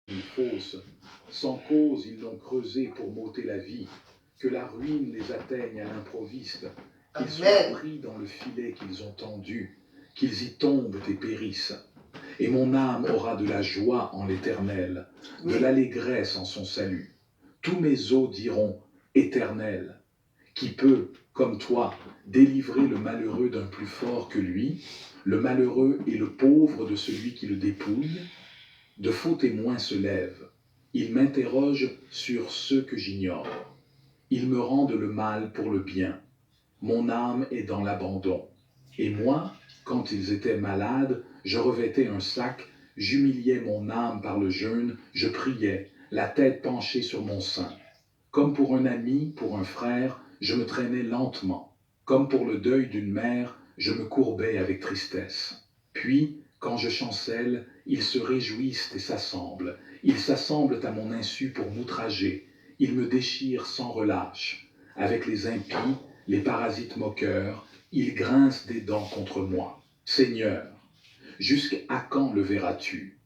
une fosse. Sans cause, ils l'ont creusé pour m'ôter la vie. Que la ruine les atteigne à l'improviste, qu'ils soient pris dans le filet qu'ils ont tendu, qu'ils y tombent et périssent. Et mon âme aura de la joie en l'Éternel, de l'allégresse en son salut. Tous mes os diront, Éternel, qui peut, comme toi, délivrer le malheureux d'un plus fort que lui, le malheureux et le pauvre de celui qui le dépouille. De faux témoins se lèvent. Ils m'interrogent sur ceux que j'ignore. Ils me rendent le mal pour le bien. Mon âme est dans l'abandon. Et moi, quand ils étaient malades, je revêtais un sac, j'humiliais mon âme par le jeûne, je priais, la tête penchée sur mon sein. Comme pour un ami, pour un frère, je me traînais lentement. Comme pour le deuil d'une mère, je me courbais avec tristesse. Puis, quand je chancelle, ils se réjouissent et s'assemblent. Ils s'assemblent à mon insu pour m'outrager. Ils me déchirent sans relâche. Avec les impies, les parasites moqueurs, ils grincent des dents contre moi. Seigneur, jusqu'à quand le verras-tu?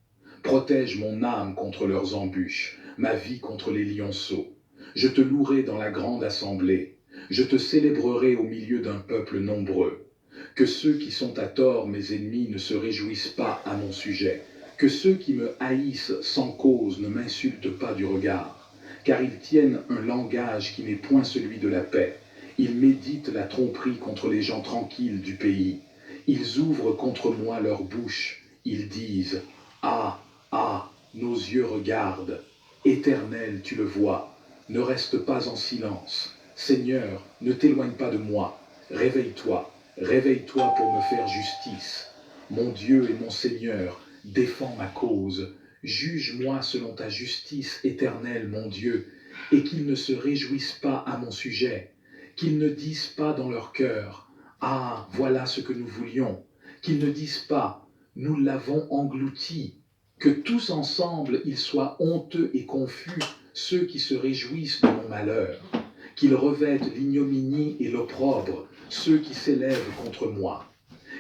Protège mon âme contre leurs embûches, ma vie contre les lionceaux. Je te louerai dans la grande assemblée. Je te célébrerai au milieu d'un peuple nombreux. Que ceux qui sont à tort mes ennemis ne se réjouissent pas à mon sujet. Que ceux qui me haïssent sans cause ne m'insultent pas du regard. Car ils tiennent un langage qui n'est point celui de la paix. Ils méditent la tromperie contre les gens tranquilles du pays. Ils ouvrent contre moi leur bouche. Ils disent, ah, ah, nos yeux regardent. Éternel, tu le vois. Ne reste pas en silence. Seigneur, ne t'éloigne pas de moi. Réveille-toi, réveille-toi pour me faire justice. Mon Dieu et mon Seigneur, défends ma cause. Juge-moi selon ta justice éternelle, mon Dieu, et qu'ils ne se réjouissent pas à mon sujet, qu'ils ne disent pas dans leur cœur, ah, voilà ce que nous voulions, qu'ils ne disent pas, nous l'avons englouti, que tous ensemble ils soient honteux et confus, ceux qui se réjouissent de mon malheur, qu'ils revêtent l'ignominie et l'opprobre, ceux qui s'élèvent contre moi,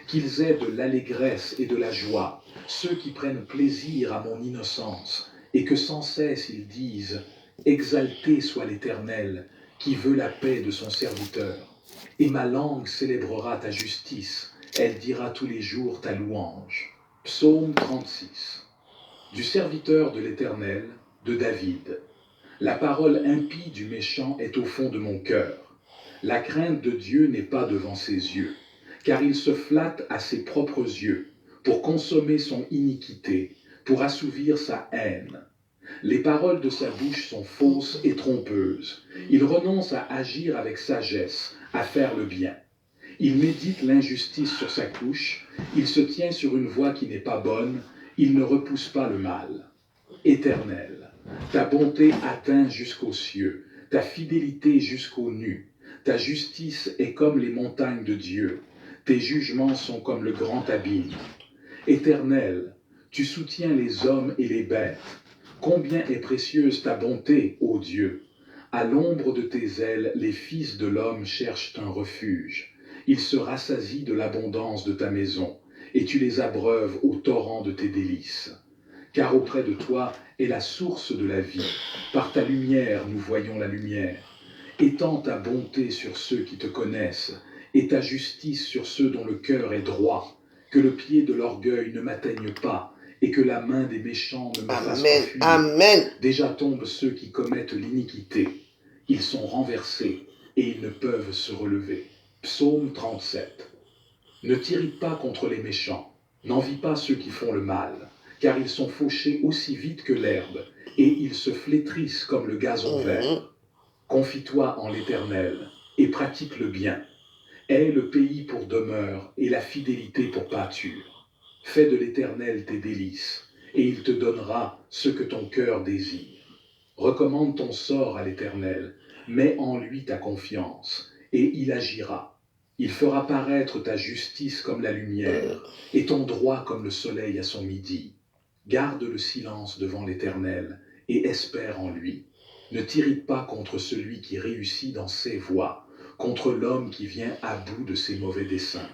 qu'ils aient de l'allégresse et de la joie, ceux qui prennent plaisir à mon innocence, et que sans cesse ils disent, exalté soit l'Éternel, qui veut la paix de son serviteur. Et ma langue célébrera ta justice, elle dira tous les jours ta louange. Psaume 36. Du serviteur de l'Éternel, de David. La parole impie du méchant est au fond de mon cœur. La crainte de Dieu n'est pas devant ses yeux, car il se flatte à ses propres yeux, pour consommer son iniquité, pour assouvir sa haine. Les paroles de sa bouche sont fausses et trompeuses. Il renonce à agir avec sagesse, à faire le bien. Il médite l'injustice sur sa couche, il se tient sur une voie qui n'est pas bonne, il ne repousse pas le mal. Éternel, ta bonté atteint jusqu'aux cieux, ta fidélité jusqu'aux nues. Ta justice est comme les montagnes de Dieu, tes jugements sont comme le grand abîme. Éternel, tu soutiens les hommes et les bêtes. Combien est précieuse ta bonté, ô Dieu! À l'ombre de tes ailes, les fils de l'homme cherchent un refuge. Ils se rassasient de l'abondance de ta maison, et tu les abreuves au torrent de tes délices. Car auprès de toi est la source de la vie. Par ta lumière, nous voyons la lumière. Étends ta bonté sur ceux qui te connaissent, et ta justice sur ceux dont le cœur est droit. Que le pied de l'orgueil ne m'atteigne pas, et que la main des méchants ne me fasse pas fuir. Amen. Déjà tombent ceux qui commettent l'iniquité. Ils sont renversés, et ils ne peuvent se relever. Psaume 37. Ne t'irrite pas contre les méchants, n'envie pas ceux qui font le mal, car ils sont fauchés aussi vite que l'herbe, et ils se flétrissent comme le gazon vert. Confie-toi en l'Éternel, et pratique le bien. Aie le pays pour demeure, et la fidélité pour pâture. Fais de l'Éternel tes délices, et il te donnera ce que ton cœur désire. Recommande ton sort à l'Éternel, mets en lui ta confiance, et il agira. Il fera paraître ta justice comme la lumière, et ton droit comme le soleil à son midi. Garde le silence devant l'Éternel, et espère en lui. Ne t'irrite pas contre celui qui réussit dans ses voies, contre l'homme qui vient à bout de ses mauvais desseins.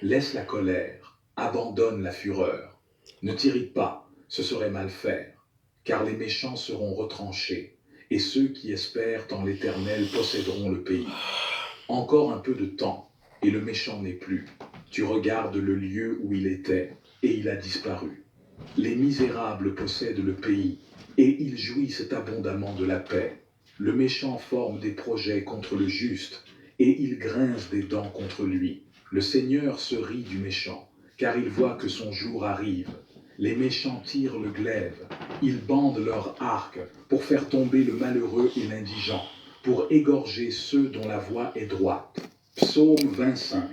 Laisse la colère, abandonne la fureur. Ne t'irrite pas, ce serait mal faire. car les méchants seront retranchés, et ceux qui espèrent en l'Éternel posséderont le pays. Encore un peu de temps, et le méchant n'est plus. Tu regardes le lieu où il était, et il a disparu. Les misérables possèdent le pays, et ils jouissent abondamment de la paix. Le méchant forme des projets contre le juste, et il grince des dents contre lui. Le Seigneur se rit du méchant, car il voit que son jour arrive. Les méchants tirent le glaive, ils bandent leur arc pour faire tomber le malheureux et l'indigent, pour égorger ceux dont la voie est droite. Psaume 25.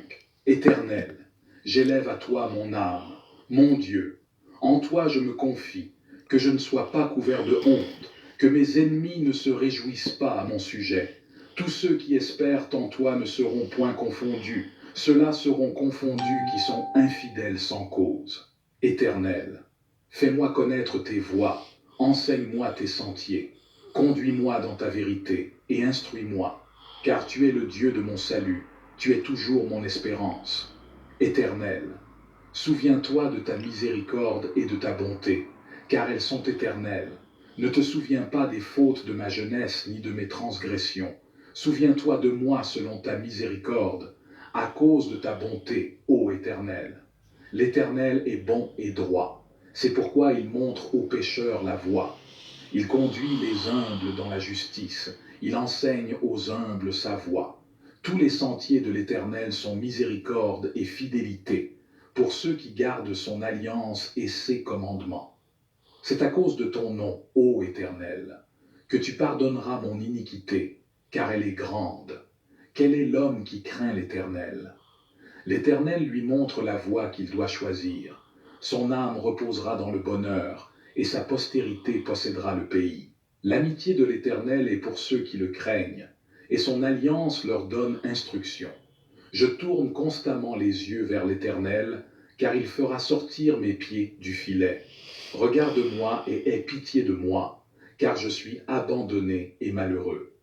Éternel, j'élève à toi mon âme, mon Dieu. En toi je me confie, que je ne sois pas couvert de honte, que mes ennemis ne se réjouissent pas à mon sujet. Tous ceux qui espèrent en toi ne seront point confondus, ceux-là seront confondus qui sont infidèles sans cause. Éternel, fais-moi connaître tes voies, enseigne-moi tes sentiers. Conduis-moi dans ta vérité et instruis-moi, car tu es le Dieu de mon salut, tu es toujours mon espérance. Éternel, souviens-toi de ta miséricorde et de ta bonté, car elles sont éternelles. Ne te souviens pas des fautes de ma jeunesse ni de mes transgressions. Souviens-toi de moi selon ta miséricorde, à cause de ta bonté, ô Éternel. L'Éternel est bon et droit, c'est pourquoi il montre aux pécheurs la voie. Il conduit les humbles dans la justice, il enseigne aux humbles sa voie. Tous les sentiers de l'Éternel sont miséricorde et fidélité, pour ceux qui gardent son alliance et ses commandements. C'est à cause de ton nom, ô Éternel, que tu pardonneras mon iniquité, car elle est grande. Quel est l'homme qui craint l'Éternel? L'Éternel lui montre la voie qu'il doit choisir. Son âme reposera dans le bonheur, et sa postérité possédera le pays. L'amitié de l'Éternel est pour ceux qui le craignent, et son alliance leur donne instruction. Je tourne constamment les yeux vers l'Éternel, car il fera sortir mes pieds du filet. Regarde-moi et aie pitié de moi, car je suis abandonné et malheureux.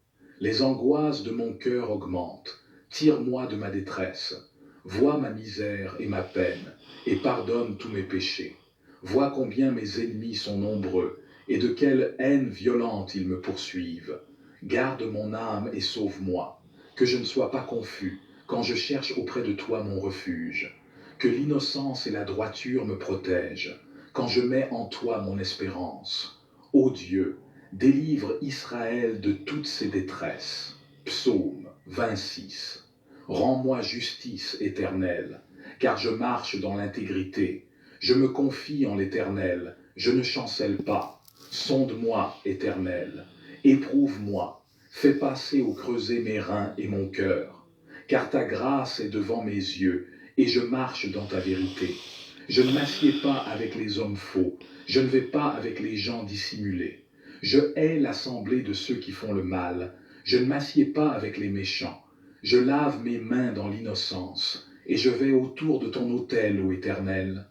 Les angoisses de mon cœur augmentent. Tire-moi de ma détresse. Vois ma misère et ma peine, et pardonne tous mes péchés. Vois combien mes ennemis sont nombreux, et de quelle haine violente ils me poursuivent. Garde mon âme et sauve-moi, que je ne sois pas confus quand je cherche auprès de toi mon refuge. Que l'innocence et la droiture me protègent, quand je mets en toi mon espérance. Ô Dieu, délivre Israël de toutes ses détresses. Psaume 26. Rends-moi justice, Éternel, car je marche dans l'intégrité. Je me confie en l'Éternel, je ne chancelle pas. Sonde-moi, Éternel, éprouve-moi, fais passer au creuset mes reins et mon cœur. Car ta grâce est devant mes yeux, et je marche dans ta vérité. Je ne m'assieds pas avec les hommes faux, je ne vais pas avec les gens dissimulés. Je hais l'assemblée de ceux qui font le mal, je ne m'assieds pas avec les méchants. Je lave mes mains dans l'innocence, et je vais autour de ton autel, ô Éternel,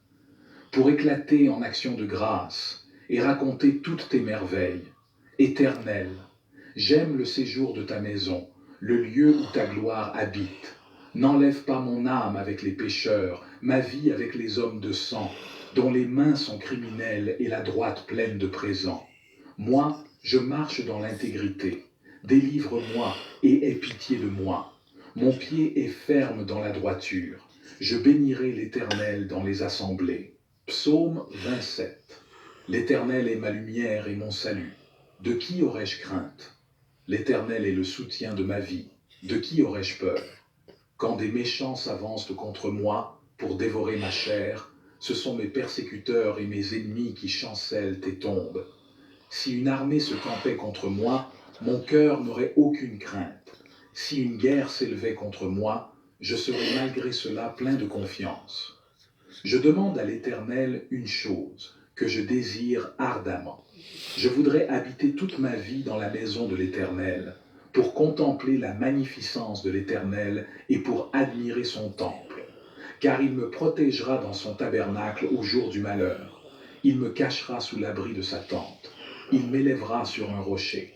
pour éclater en action de grâce et raconter toutes tes merveilles. Éternel, j'aime le séjour de ta maison, le lieu où ta gloire habite. N'enlève pas mon âme avec les pécheurs, ma vie avec les hommes de sang, dont les mains sont criminelles et la droite pleine de présents. Moi, je marche dans l'intégrité. Délivre-moi et aie pitié de moi. Mon pied est ferme dans la droiture. Je bénirai l'Éternel dans les assemblées. Psaume 27. L'Éternel est ma lumière et mon salut. De qui aurais-je crainte? L'Éternel est le soutien de ma vie. De qui aurais-je peur? Quand des méchants s'avancent contre moi pour dévorer ma chair, ce sont mes persécuteurs et mes ennemis qui chancellent et tombent. Si une armée se campait contre moi, mon cœur n'aurait aucune crainte. Si une guerre s'élevait contre moi, je serais malgré cela plein de confiance. Je demande à l'Éternel une chose que je désire ardemment. Je voudrais habiter toute ma vie dans la maison de l'Éternel, pour contempler la magnificence de l'Éternel et pour admirer son temple. Car il me protégera dans son tabernacle au jour du malheur. Il me cachera sous l'abri de sa tente. Il m'élèvera sur un rocher.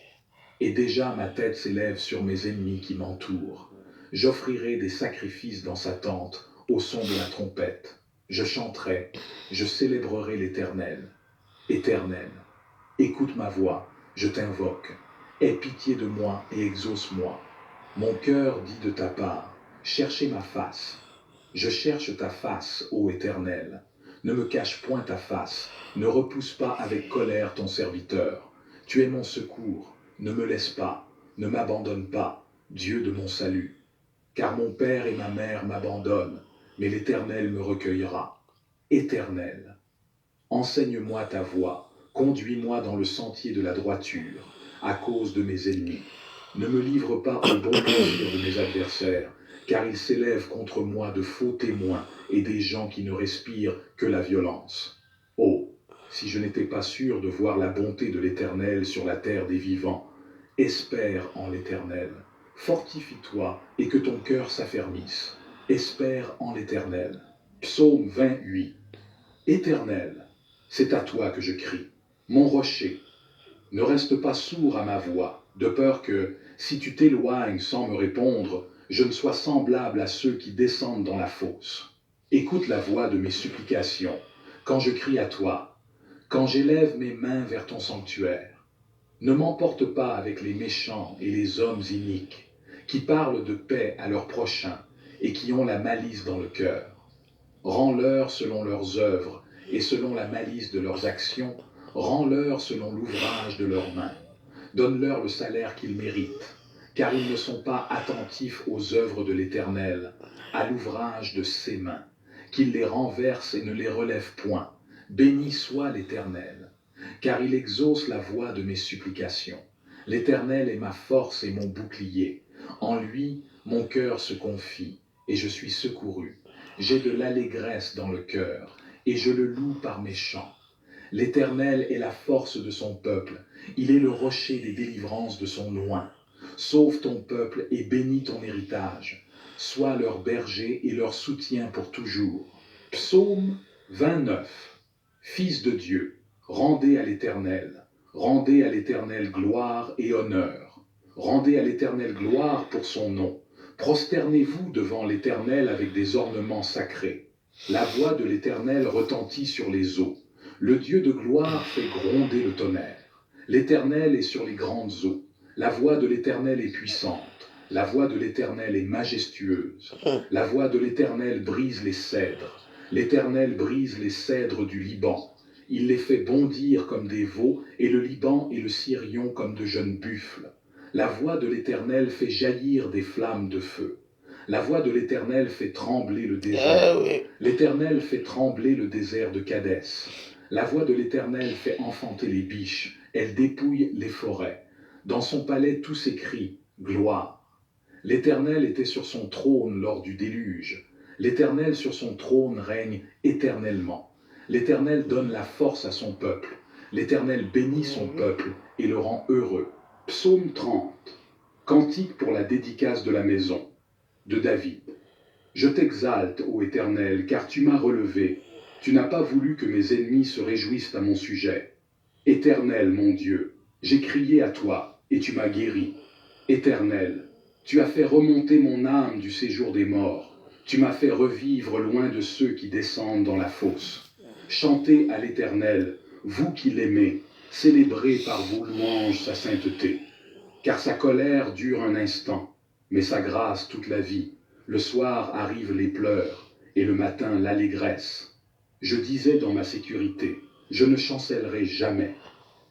Et déjà ma tête s'élève sur mes ennemis qui m'entourent. J'offrirai des sacrifices dans sa tente, au son de la trompette. Je chanterai, je célébrerai l'Éternel. Éternel, Écoute ma voix, je t'invoque. Aie pitié de moi et exauce-moi. Mon cœur dit de ta part, cherchez ma face. Je cherche ta face, ô Éternel. Ne me cache point ta face, ne repousse pas avec colère ton serviteur. Tu es mon secours, ne me laisse pas, ne m'abandonne pas, Dieu de mon salut. Car mon père et ma mère m'abandonnent, mais l'Éternel me recueillera. Éternel, enseigne-moi ta voie, conduis-moi dans le sentier de la droiture, à cause de mes ennemis. Ne me livre pas au bon plaisir de mes adversaires, car ils s'élèvent contre moi de faux témoins et des gens qui ne respirent que la violence. Oh, si je n'étais pas sûr de voir la bonté de l'Éternel sur la terre des vivants, espère en l'Éternel. Fortifie-toi et que ton cœur s'affermisse. Espère en l'Éternel. Psaume 28. Éternel, c'est à toi que je crie, mon rocher. Ne reste pas sourd à ma voix, de peur que, si tu t'éloignes sans me répondre, je ne sois semblable à ceux qui descendent dans la fosse. Écoute la voix de mes supplications, quand je crie à toi, quand j'élève mes mains vers ton sanctuaire. Ne m'emporte pas avec les méchants et les hommes iniques, qui parlent de paix à leurs prochains et qui ont la malice dans le cœur. Rends-leur selon leurs œuvres et selon la malice de leurs actions, rends-leur selon l'ouvrage de leurs mains. Donne-leur le salaire qu'ils méritent, car ils ne sont pas attentifs aux œuvres de l'Éternel, à l'ouvrage de ses mains, qu'il les renverse et ne les relève point. Béni soit l'Éternel, car il exauce la voix de mes supplications. L'Éternel est ma force et mon bouclier. En lui, mon cœur se confie, et je suis secouru. J'ai de l'allégresse dans le cœur, et je le loue par mes chants. L'Éternel est la force de son peuple, il est le rocher des délivrances de son oint. Sauve ton peuple et bénis ton héritage. Sois leur berger et leur soutien pour toujours. Psaume 29. Fils de Dieu, rendez à l'Éternel gloire et honneur. Rendez à l'Éternel gloire pour son nom. Prosternez-vous devant l'Éternel avec des ornements sacrés. La voix de l'Éternel retentit sur les eaux. Le Dieu de gloire fait gronder le tonnerre. L'Éternel est sur les grandes eaux. La voix de l'Éternel est puissante. La voix de l'Éternel est majestueuse. La voix de l'Éternel brise les cèdres. L'Éternel brise les cèdres du Liban. Il les fait bondir comme des veaux, et le Liban et le Sirion comme de jeunes buffles. La voix de l'Éternel fait jaillir des flammes de feu. La voix de l'Éternel fait trembler le désert. L'Éternel fait trembler le désert de Kadès. La voix de l'Éternel fait enfanter les biches. Elle dépouille les forêts. Dans son palais tout s'écrie « Gloire ». L'Éternel était sur son trône lors du déluge. L'Éternel sur son trône règne éternellement. L'Éternel donne la force à son peuple. L'Éternel bénit son peuple et le rend heureux. Psaume 30. Cantique pour la dédicace de la maison de David. Je t'exalte, ô Éternel, car tu m'as relevé. Tu n'as pas voulu que mes ennemis se réjouissent à mon sujet. Éternel, mon Dieu, j'ai crié à toi, et tu m'as guéri. Éternel, tu as fait remonter mon âme du séjour des morts. Tu m'as fait revivre loin de ceux qui descendent dans la fosse. Chantez à l'Éternel, vous qui l'aimez, célébrez par vos louanges sa sainteté. Car sa colère dure un instant, mais sa grâce toute la vie. Le soir arrivent les pleurs, et le matin l'allégresse. Je disais dans ma sécurité, je ne chancellerai jamais.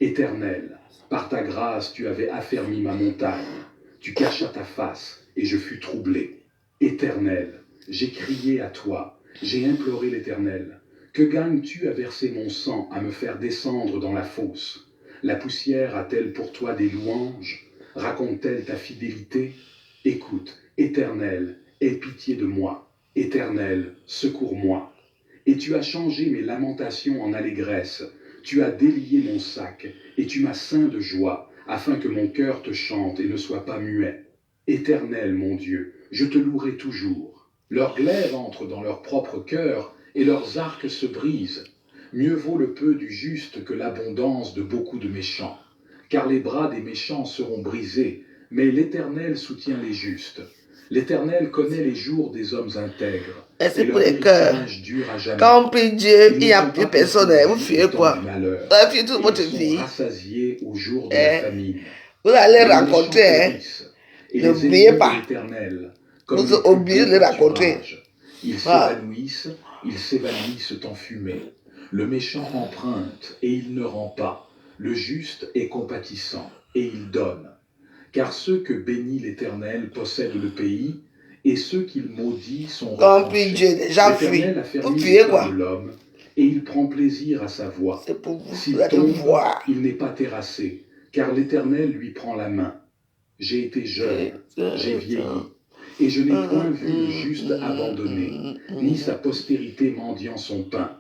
Éternel, par ta grâce tu avais affermi ma montagne. Tu cachas ta face, et je fus troublé. Éternel, j'ai crié à toi, j'ai imploré l'Éternel. Que gagnes-tu à verser mon sang, à me faire descendre dans la fosse? La poussière a-t-elle pour toi des louanges? Raconte-t-elle ta fidélité? Écoute, Éternel, aie pitié de moi. Éternel, secours-moi. Et tu as changé mes lamentations en allégresse. Tu as délié mon sac, et tu m'as ceint de joie, afin que mon cœur te chante et ne soit pas muet. Éternel, mon Dieu, je te louerai toujours. Leurs glaives entrent dans leur propre cœur, et leurs arcs se brisent. Mieux vaut le peu du juste que l'abondance de beaucoup de méchants. Car les bras des méchants seront brisés, mais l'Éternel soutient les justes. L'Éternel connaît les jours des hommes intègres, Et et c'est pour leur les cœurs. héritage dure à jamais. Quand on prie Dieu, Ils il ne n'y a sont plus pas personne. Vous poursuivis fuyez au temps quoi? du malheur, Vous allez fuir toute et votre ils sont vie. rassasiés au jour de la Hein? famine. Vous allez Mais les méchants rencontrer. Hein? périssent, et les N'oubliez ennemis de pas. l'Éternel, comme Vous les êtes plus obligés beaux de les rencontrer. pâturages. Ils Ah. s'évanouissent en fumée. Le méchant emprunte, et il ne rend pas. Le juste est compatissant, et il donne. Car ceux que bénit l'Éternel possèdent le pays, et ceux qu'il maudit sont Quand on prie retranchés. Dieu, les gens fuient. L'Éternel a Vous fermé les fuyez pas quoi? de l'homme, et il prend plaisir à sa voix. C'est pour vous. Vous S'il allez tombe, voir. il n'est pas terrassé, car l'Éternel lui prend la main. J'ai été jeune, j'ai vieilli, et je n'ai point vu le juste abandonné, ni sa postérité mendiant son pain.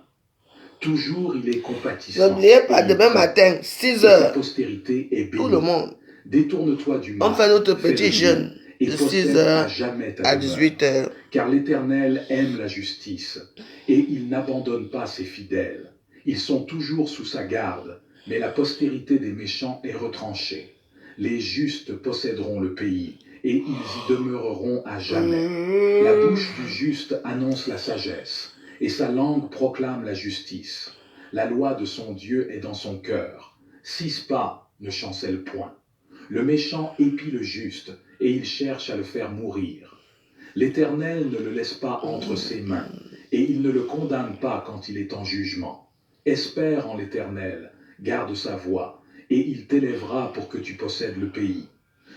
Toujours il est compatissant. N'oubliez pas, et il demain donne, matin, 6 et sa heures, postérité est tout le bénie. monde, Détourne-toi du mal, on fait notre fais petit le jeûne bien, et de 6 possède à heures jamais ta à demeure. 18 heures. Car l'Éternel aime la justice, et il n'abandonne pas ses fidèles. Ils sont toujours sous sa garde, mais la postérité des méchants est retranchée. Les justes posséderont le pays, et ils y demeureront à jamais. La bouche du juste annonce la sagesse, et sa langue proclame la justice. La loi de son Dieu est dans son cœur. 6 pas ne chancelle point. Le méchant épie le juste, et il cherche à le faire mourir. L'Éternel ne le laisse pas entre ses mains, et il ne le condamne pas quand il est en jugement. Espère en l'Éternel, garde sa voie, et il t'élèvera pour que tu possèdes le pays.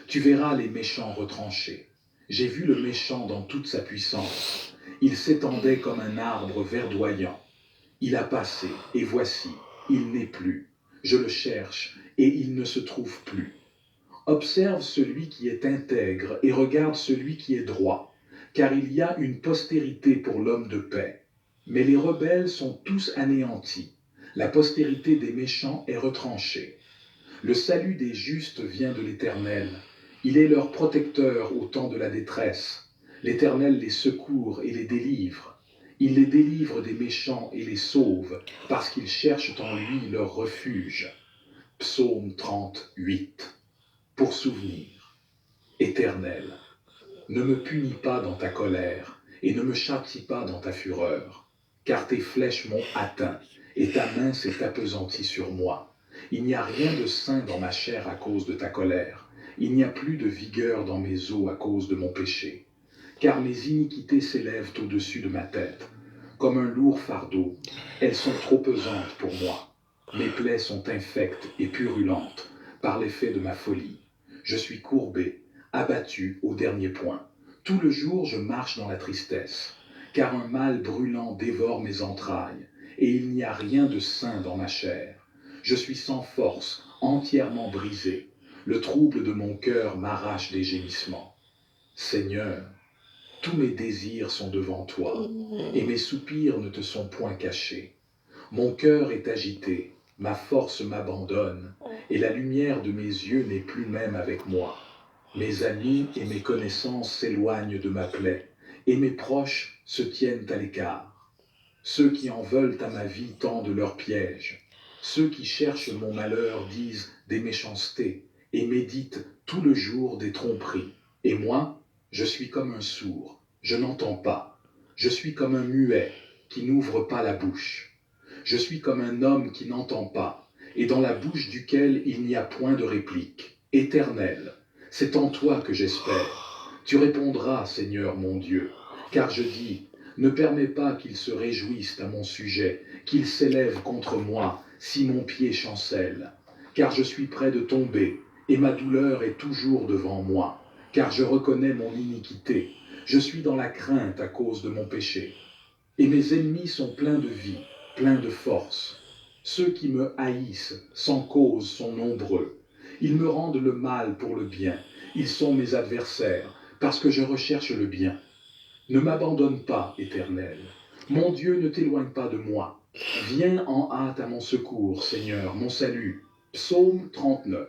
Tu verras les méchants retranchés. J'ai vu le méchant dans toute sa puissance. Il s'étendait comme un arbre verdoyant. Il a passé, et voici, il n'est plus. Je le cherche, et il ne se trouve plus. Observe celui qui est intègre, et regarde celui qui est droit, car il y a une postérité pour l'homme de paix. Mais les rebelles sont tous anéantis. La postérité des méchants est retranchée. Le salut des justes vient de l'Éternel. Il est leur protecteur au temps de la détresse. L'Éternel les secourt et les délivre. Il les délivre des méchants et les sauve, parce qu'ils cherchent en lui leur refuge. Psaume 38. Pour souvenir. Éternel, ne me punis pas dans ta colère, et ne me châtie pas dans ta fureur, car tes flèches m'ont atteint, et ta main s'est appesantie sur moi. Il n'y a rien de sain dans ma chair à cause de ta colère. Il n'y a plus de vigueur dans mes os à cause de mon péché. Car mes iniquités s'élèvent au-dessus de ma tête. Comme un lourd fardeau, elles sont trop pesantes pour moi. Mes plaies sont infectes et purulentes par l'effet de ma folie. Je suis courbé, abattu au dernier point. Tout le jour je marche dans la tristesse, car un mal brûlant dévore mes entrailles, et il n'y a rien de sain dans ma chair. Je suis sans force, entièrement brisé. Le trouble de mon cœur m'arrache des gémissements. Seigneur, tous mes désirs sont devant toi, et mes soupirs ne te sont point cachés. Mon cœur est agité, ma force m'abandonne, et la lumière de mes yeux n'est plus même avec moi. Mes amis et mes connaissances s'éloignent de ma plaie, et mes proches se tiennent à l'écart. Ceux qui en veulent à ma vie tendent leurs pièges. Ceux qui cherchent mon malheur disent des méchancetés et méditent tout le jour des tromperies. Et moi, je suis comme un sourd, je n'entends pas. Je suis comme un muet qui n'ouvre pas la bouche. Je suis comme un homme qui n'entend pas, et dans la bouche duquel il n'y a point de réplique. Éternel, c'est en toi que j'espère. Tu répondras, Seigneur mon Dieu, car je dis, ne permets pas qu'ils se réjouissent à mon sujet, qu'ils s'élèvent contre moi, si mon pied chancelle. Car je suis près de tomber, et ma douleur est toujours devant moi, car je reconnais mon iniquité. Je suis dans la crainte à cause de mon péché. Et mes ennemis sont pleins de vie, pleins de force. Ceux qui me haïssent sans cause sont nombreux. Ils me rendent le mal pour le bien. Ils sont mes adversaires, parce que je recherche le bien. Ne m'abandonne pas, Éternel. Mon Dieu, ne t'éloigne pas de moi. Viens en hâte à mon secours, Seigneur, mon salut. Psaume 39.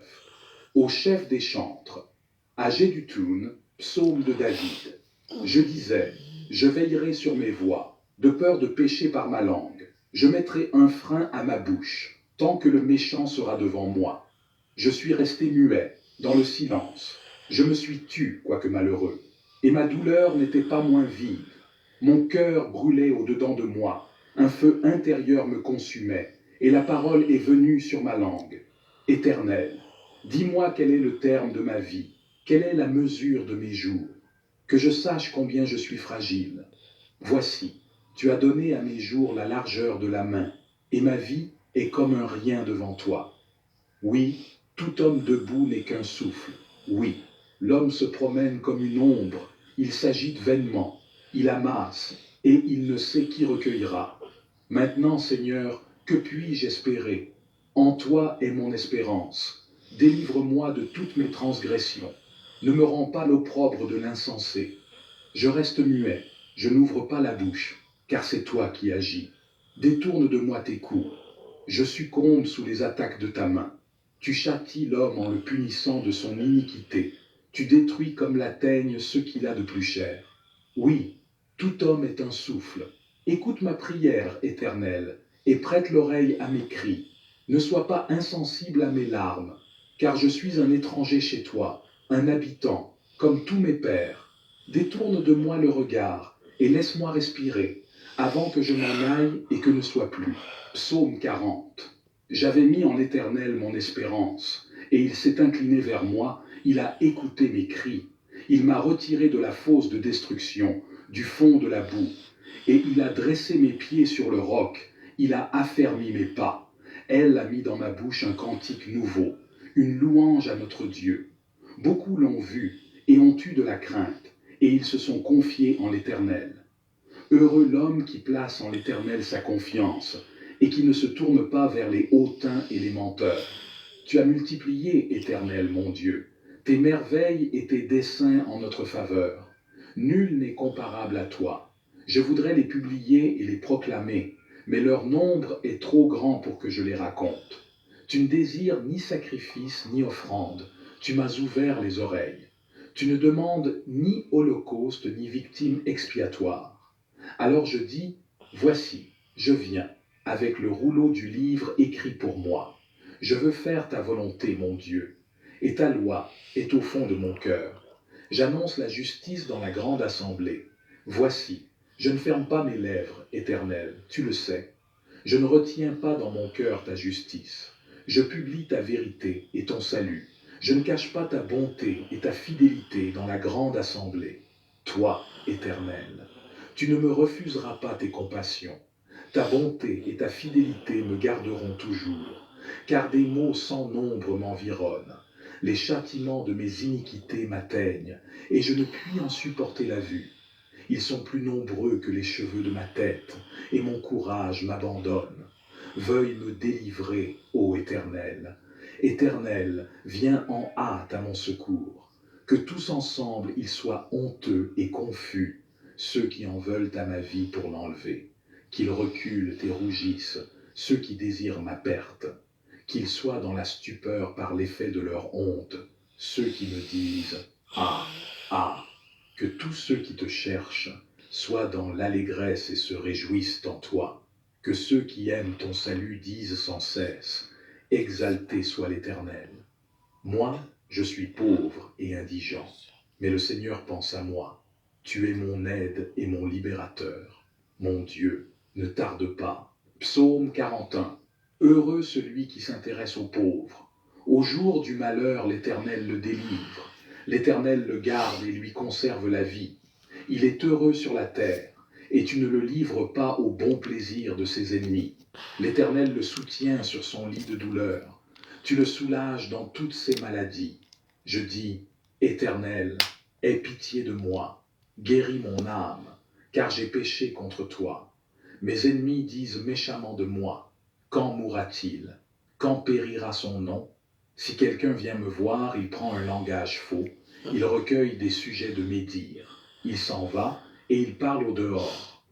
Au chef des chantres. À Jeduthun, psaume de David. Je disais, je veillerai sur mes voies, de peur de pécher par ma langue. Je mettrai un frein à ma bouche, tant que le méchant sera devant moi. Je suis resté muet, dans le silence. Je me suis tu, quoique malheureux. et ma douleur n'était pas moins vive. Mon cœur brûlait au-dedans de moi, un feu intérieur me consumait, et la parole est venue sur ma langue. Éternel, dis-moi quel est le terme de ma vie, quelle est la mesure de mes jours, que je sache combien je suis fragile. Voici, tu as donné à mes jours la largeur de la main, et ma vie est comme un rien devant toi. Oui, tout homme debout n'est qu'un souffle. Oui, l'homme se promène comme une ombre, il s'agite vainement, il amasse, et il ne sait qui recueillera. Maintenant, Seigneur, que puis-je espérer? En toi est mon espérance. Délivre-moi de toutes mes transgressions. Ne me rends pas l'opprobre de l'insensé. Je reste muet, je n'ouvre pas la bouche, car c'est toi qui agis. Détourne de moi tes coups. Je succombe sous les attaques de ta main. Tu châties l'homme en le punissant de son iniquité. Tu détruis comme la teigne ce qu'il a de plus cher. Oui, tout homme est un souffle. Écoute ma prière, Éternel, et prête l'oreille à mes cris. Ne sois pas insensible à mes larmes, car je suis un étranger chez toi, un habitant, comme tous mes pères. Détourne de moi le regard, et laisse-moi respirer, avant que je m'en aille et que ne sois plus. Psaume 40. J'avais mis en l'Éternel mon espérance, et il s'est incliné vers moi, il a écouté mes cris. Il m'a retiré de la fosse de destruction, du fond de la boue, et il a dressé mes pieds sur le roc, il a affermi mes pas. Elle a mis dans ma bouche un cantique nouveau, une louange à notre Dieu. Beaucoup l'ont vu et ont eu de la crainte, et ils se sont confiés en l'Éternel. Heureux l'homme qui place en l'Éternel sa confiance, et qui ne se tourne pas vers les hautains et les menteurs. Tu as multiplié, Éternel, mon Dieu, tes merveilles et tes desseins en notre faveur. Nul n'est comparable à toi. Je voudrais les publier et les proclamer, mais leur nombre est trop grand pour que je les raconte. Tu ne désires ni sacrifice ni offrande, tu m'as ouvert les oreilles. Tu ne demandes ni holocauste ni victime expiatoire. Alors je dis, voici, je viens, avec le rouleau du livre écrit pour moi. Je veux faire ta volonté, mon Dieu, et ta loi est au fond de mon cœur. J'annonce la justice dans la grande assemblée. Voici, je ne ferme pas mes lèvres, Éternel, tu le sais. Je ne retiens pas dans mon cœur ta justice. Je publie ta vérité et ton salut. Je ne cache pas ta bonté et ta fidélité dans la grande assemblée. Toi, Éternel, tu ne me refuseras pas tes compassions. Ta bonté et ta fidélité me garderont toujours, car des maux sans nombre m'environnent. Les châtiments de mes iniquités m'atteignent, et je ne puis en supporter la vue. Ils sont plus nombreux que les cheveux de ma tête, et mon courage m'abandonne. Veuille me délivrer, ô Éternel. Éternel, viens en hâte à mon secours. Que tous ensemble ils soient honteux et confus, ceux qui en veulent à ma vie pour l'enlever. Qu'ils reculent et rougissent, ceux qui désirent ma perte. Qu'ils soient dans la stupeur par l'effet de leur honte, ceux qui me disent « Ah, ah !» Que tous ceux qui te cherchent soient dans l'allégresse et se réjouissent en toi. Que ceux qui aiment ton salut disent sans cesse « Exalté soit l'Éternel ». Moi, je suis pauvre et indigent, mais le Seigneur pense à moi. Tu es mon aide et mon libérateur. Mon Dieu, ne tarde pas. Psaume 41. Heureux celui qui s'intéresse aux pauvres. Au jour du malheur, l'Éternel le délivre. L'Éternel le garde et lui conserve la vie. Il est heureux sur la terre, et tu ne le livres pas au bon plaisir de ses ennemis. L'Éternel le soutient sur son lit de douleur. Tu le soulages dans toutes ses maladies. Je dis, Éternel, aie pitié de moi, guéris mon âme, car j'ai péché contre toi. Mes ennemis disent méchamment de moi, quand mourra-t-il? Quand périra son nom? Si quelqu'un vient me voir, il prend un langage faux, il recueille des sujets de médire, il s'en va et il parle au dehors.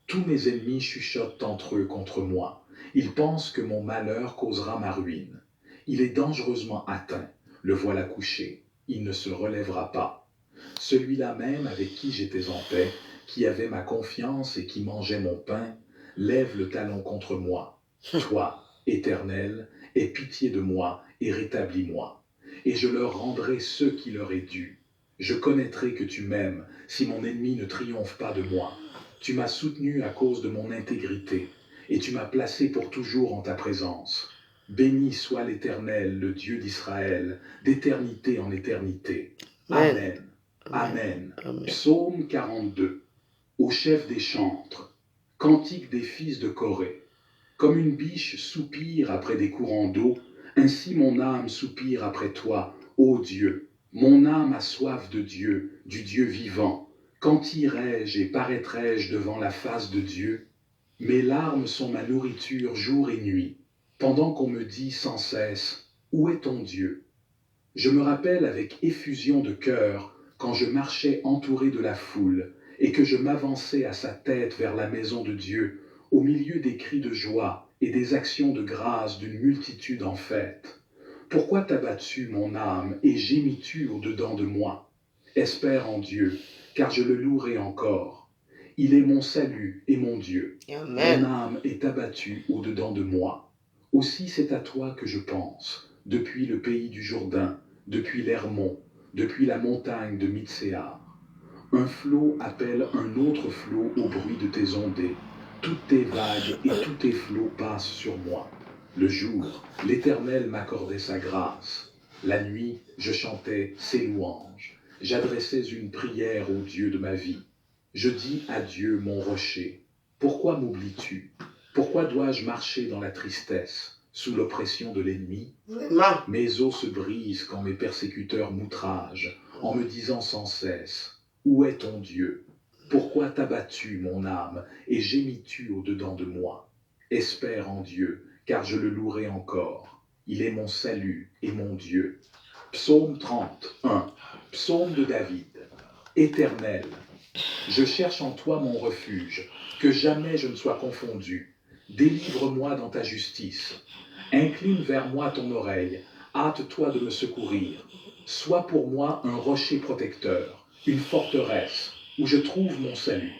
Tous mes ennemis chuchotent entre eux contre moi, ils pensent que mon malheur causera ma ruine. Il est dangereusement atteint, le voilà couché, il ne se relèvera pas. Celui-là même avec qui j'étais en paix, qui avait ma confiance et qui mangeait mon pain, lève le talon contre moi. Toi, Éternel, aie pitié de moi et rétablis-moi, et je leur rendrai ce qui leur est dû. Je connaîtrai que tu m'aimes si mon ennemi ne triomphe pas de moi. Tu m'as soutenu à cause de mon intégrité, et tu m'as placé pour toujours en ta présence. Béni soit l'Éternel, le Dieu d'Israël, d'éternité en éternité. Amen. Amen. Amen. Psaume 42. Au chef des chantres. Cantique des fils de Corée. Comme une biche soupire après des courants d'eau, ainsi mon âme soupire après toi, ô Dieu. Mon âme a soif de Dieu, du Dieu vivant. Quand irai-je et paraîtrai-je devant la face de Dieu? Mes larmes sont ma nourriture jour et nuit, pendant qu'on me dit sans cesse, où est ton Dieu? Je me rappelle avec effusion de cœur quand je marchais entouré de la foule et que je m'avançais à sa tête vers la maison de Dieu, au milieu des cris de joie et des actions de grâce d'une multitude en fête. Pourquoi t'as-tu, mon âme, et gémis-tu au-dedans de moi? Espère en Dieu, car je le louerai encore. Il est mon salut et mon Dieu. Amen. Mon âme est abattue au-dedans de moi. Aussi c'est à toi que je pense, depuis le pays du Jourdain, depuis l'Hermon, depuis la montagne de Mitséar. Un flot appelle un autre flot au bruit de tes ondées. Toutes tes vagues et tous tes flots passent sur moi. Le jour, l'Éternel m'accordait sa grâce. La nuit, je chantais ses louanges. J'adressais une prière au Dieu de ma vie. Je dis à Dieu, mon rocher, pourquoi m'oublies-tu? Pourquoi dois-je marcher dans la tristesse, sous l'oppression de l'ennemi? Vraiment. Mes os se brisent quand mes persécuteurs m'outragent, en me disant sans cesse, où est ton Dieu? Pourquoi t'as-tu, mon âme, et gémis-tu au-dedans de moi? Espère en Dieu, car je le louerai encore. Il est mon salut et mon Dieu. Psaume 31. Psaume de David. Éternel, je cherche en toi mon refuge, que jamais je ne sois confondu. Délivre-moi dans ta justice. Incline vers moi ton oreille, hâte-toi de me secourir. Sois pour moi un rocher protecteur, une forteresse, où je trouve mon salut.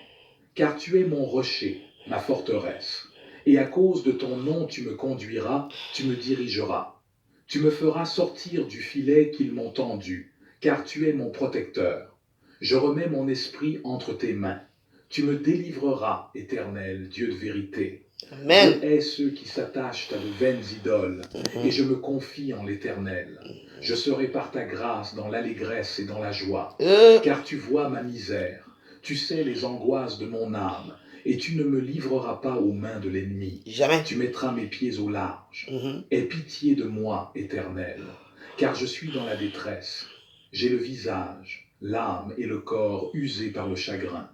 Car tu es mon rocher, ma forteresse. Et à cause de ton nom tu me conduiras, tu me dirigeras. Tu me feras sortir du filet qu'ils m'ont tendu, car tu es mon protecteur. Je remets mon esprit entre tes mains. Tu me délivreras, Éternel, Dieu de vérité. Amen. Je hais ceux qui s'attachent à de vaines idoles, et je me confie en l'Éternel. Je serai par ta grâce dans l'allégresse et dans la joie, car tu vois ma misère. Tu sais les angoisses de mon âme, et tu ne me livreras pas aux mains de l'ennemi. Jamais. Tu mettras mes pieds au large. Mhm. Aie pitié de moi, Éternel, car je suis dans la détresse. J'ai le visage, l'âme et le corps usés par le chagrin.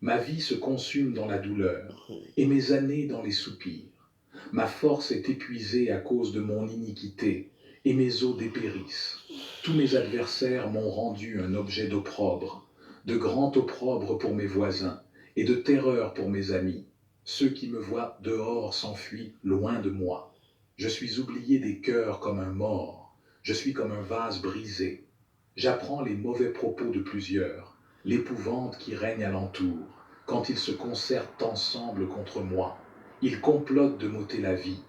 Ma vie se consume dans la douleur, et mes années dans les soupirs. Ma force est épuisée à cause de mon iniquité, et mes os dépérissent. Tous mes adversaires m'ont rendu un objet d'opprobre, de grand opprobre pour mes voisins, et de terreur pour mes amis. Ceux qui me voient dehors s'enfuient loin de moi. Je suis oublié des cœurs comme un mort, je suis comme un vase brisé. J'apprends les mauvais propos de plusieurs, l'épouvante qui règne alentour, quand ils se concertent ensemble contre moi. Ils complotent de m'ôter la vie.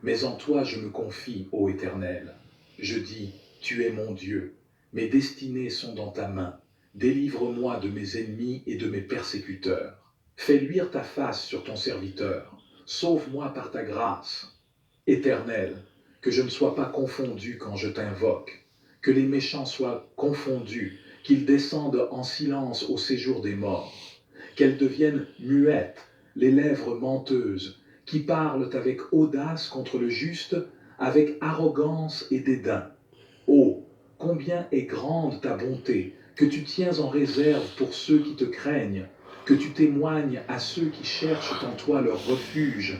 Mais en toi je me confie, ô Éternel. Je dis, tu es mon Dieu. Mes destinées sont dans ta main. Délivre-moi de mes ennemis et de mes persécuteurs. Fais luire ta face sur ton serviteur. Sauve-moi par ta grâce. Éternel, que je ne sois pas confondu quand je t'invoque. Que les méchants soient confondus, qu'ils descendent en silence au séjour des morts. Qu'elles deviennent muettes, les lèvres menteuses, qui parlent avec audace contre le juste, avec arrogance et dédain. Oh, combien est grande ta bonté, que tu tiens en réserve pour ceux qui te craignent, que tu témoignes à ceux qui cherchent en toi leur refuge,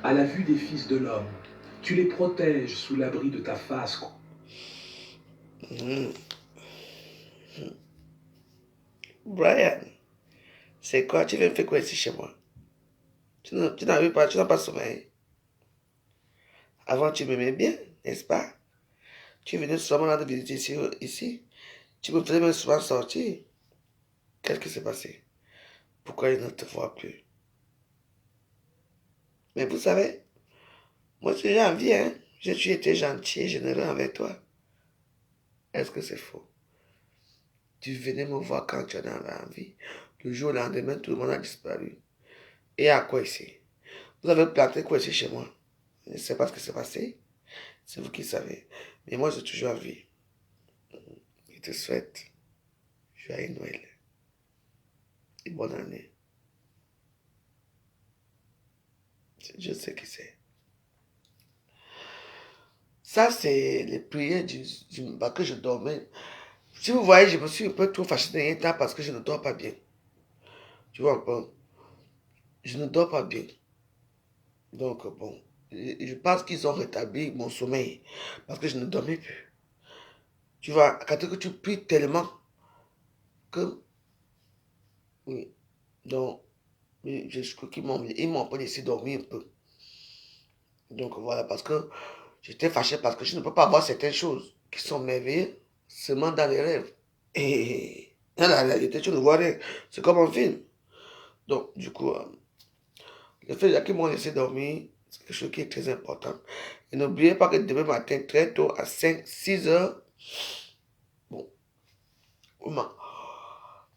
à la vue des fils de l'homme. Tu les protèges sous l'abri de ta face. Brian, c'est quoi? Tu viens me faire quoi ici chez moi? Tu n'arrives pas, tu n'as pas sommeil. Avant, tu m'aimais bien, n'est-ce pas? Tu venais souvent là de visiter ici. Tu me faisais même souvent sortir. Qu'est-ce qui s'est passé? Pourquoi il ne te voit plus? Mais vous savez, moi, j'ai envie, hein? J'ai toujours été gentil et généreux avec toi. Est-ce que c'est faux? Tu venais me voir quand tu en avais envie. Le jour au lendemain, tout le monde a disparu. Et à quoi ici? Vous avez planté quoi ici chez moi? Je ne sais pas ce qui s'est passé. C'est vous qui savez. Mais moi, j'ai toujours envie. Je te souhaite joyeux Noël et bonne année. Je sais qui c'est. Ça, c'est les prières parce que je dormais. Si vous voyez, je me suis un peu trop fâché dernier temps parce que je ne dors pas bien. Tu vois un peu? Je ne dors pas bien. Donc, bon, je pense qu'ils ont rétabli mon sommeil parce que je ne dormais plus. Tu vois, quand tu pries tellement que, oui, donc, je crois ils m'ont pas laissé dormir un peu. Donc, voilà, parce que j'étais fâché parce que je ne peux pas voir certaines choses qui sont merveilleuses seulement dans les rêves. Et dans la réalité, tu ne vois rien. C'est comme un film. Donc, du coup, le fait qu'ils m'ont laissé dormir, c'est quelque chose qui est très important. Et n'oubliez pas que demain matin, très tôt, à 5, 6 heures, bon, comment?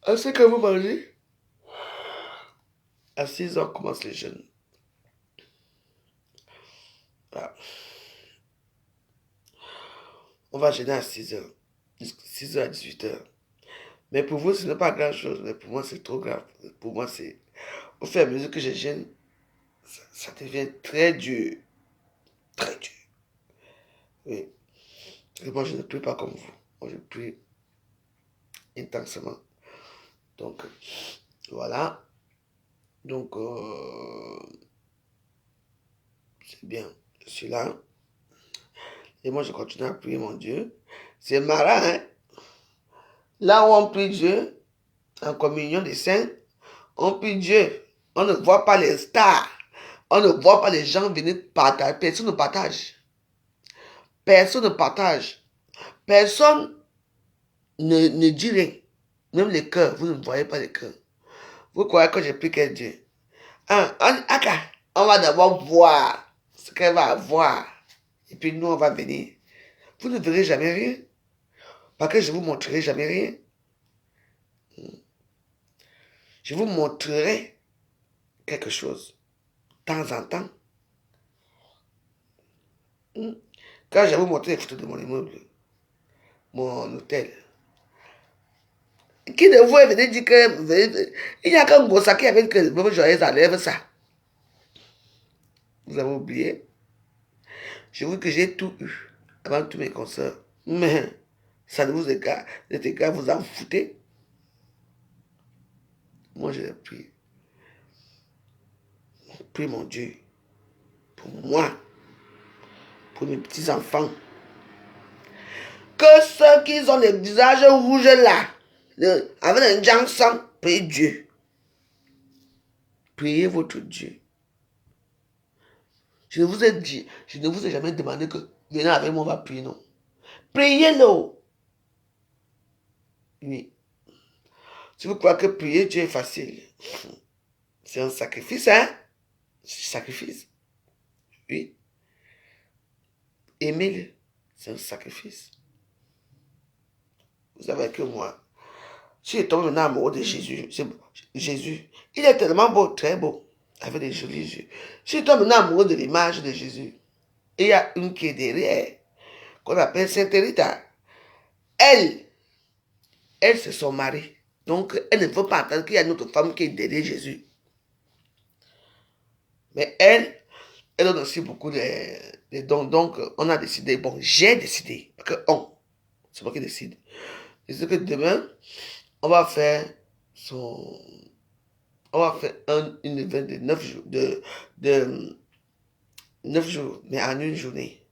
Est-ce que vous mangez? À 6 heures commence les jeûnes. Voilà. On va jeûner à 6 heures. 6 heures à 18 heures. Mais pour vous, ce n'est pas grand chose. Mais pour moi, c'est trop grave. Pour moi, c'est. Au fur et à mesure que je jeûne, ça devient très dur. Très dur. Oui. Et moi, je ne prie pas comme vous. Moi, je prie intensément. Donc, voilà. Donc, c'est bien. Je suis là. Et moi, je continue à prier mon Dieu. C'est marrant, hein? Là où on prie Dieu, en communion des saints, on prie Dieu. On ne voit pas les stars. On ne voit pas les gens venir partager. Personne ne partage. Personne ne partage. Personne ne dit rien. Même les cœurs, vous ne voyez pas les cœurs. Vous croyez que j'ai pris quel Dieu? On va d'abord voir ce qu'elle va avoir. Et puis nous, on va venir. Vous ne verrez jamais rien. Parce que je ne vous montrerai jamais rien. Je vous montrerai quelque chose. De temps en temps. Quand je vais vous montrer les photos de mon immeuble, mon hôtel, qui de vous est venu dire que il n'y a qu'un gros sac qui avait que vos joyeux enlève ça. Vous avez oublié? Je vous dis que j'ai tout eu avant tous mes concerts. Mais ça ne vous égare. Cet égard, vous en foutez. Moi, je prie. Je prie mon Dieu. Pour moi. Pour mes petits-enfants. Que ceux qui ont les visages rouges là, avec un Johnson, priez Dieu. Priez votre Dieu. Je vous ai dit, je ne vous ai jamais demandé que venez avec moi, on va prier, non. Priez-le. Oui. Si vous croyez que prier Dieu est facile, c'est un sacrifice, hein? C'est un sacrifice. Oui. Aimez-le. C'est un sacrifice. Vous savez que moi, si je tombe maintenant amoureux de Jésus, Jésus, il est tellement beau, très beau, avec des jolis yeux. Si je tombe maintenant amoureux de l'image de Jésus, il y a une qui est derrière, qu'on appelle Sainte Rita. Elle, c'est son mari. Donc, elle ne veut pas entendre qu'il y a une autre femme qui est derrière Jésus. Mais elle donne aussi beaucoup de dons. Donc, on a décidé, bon, j'ai décidé, parce que c'est moi qui décide. Je sais que demain, on va faire une event de 9 jours, de 9 jours, mais en une journée.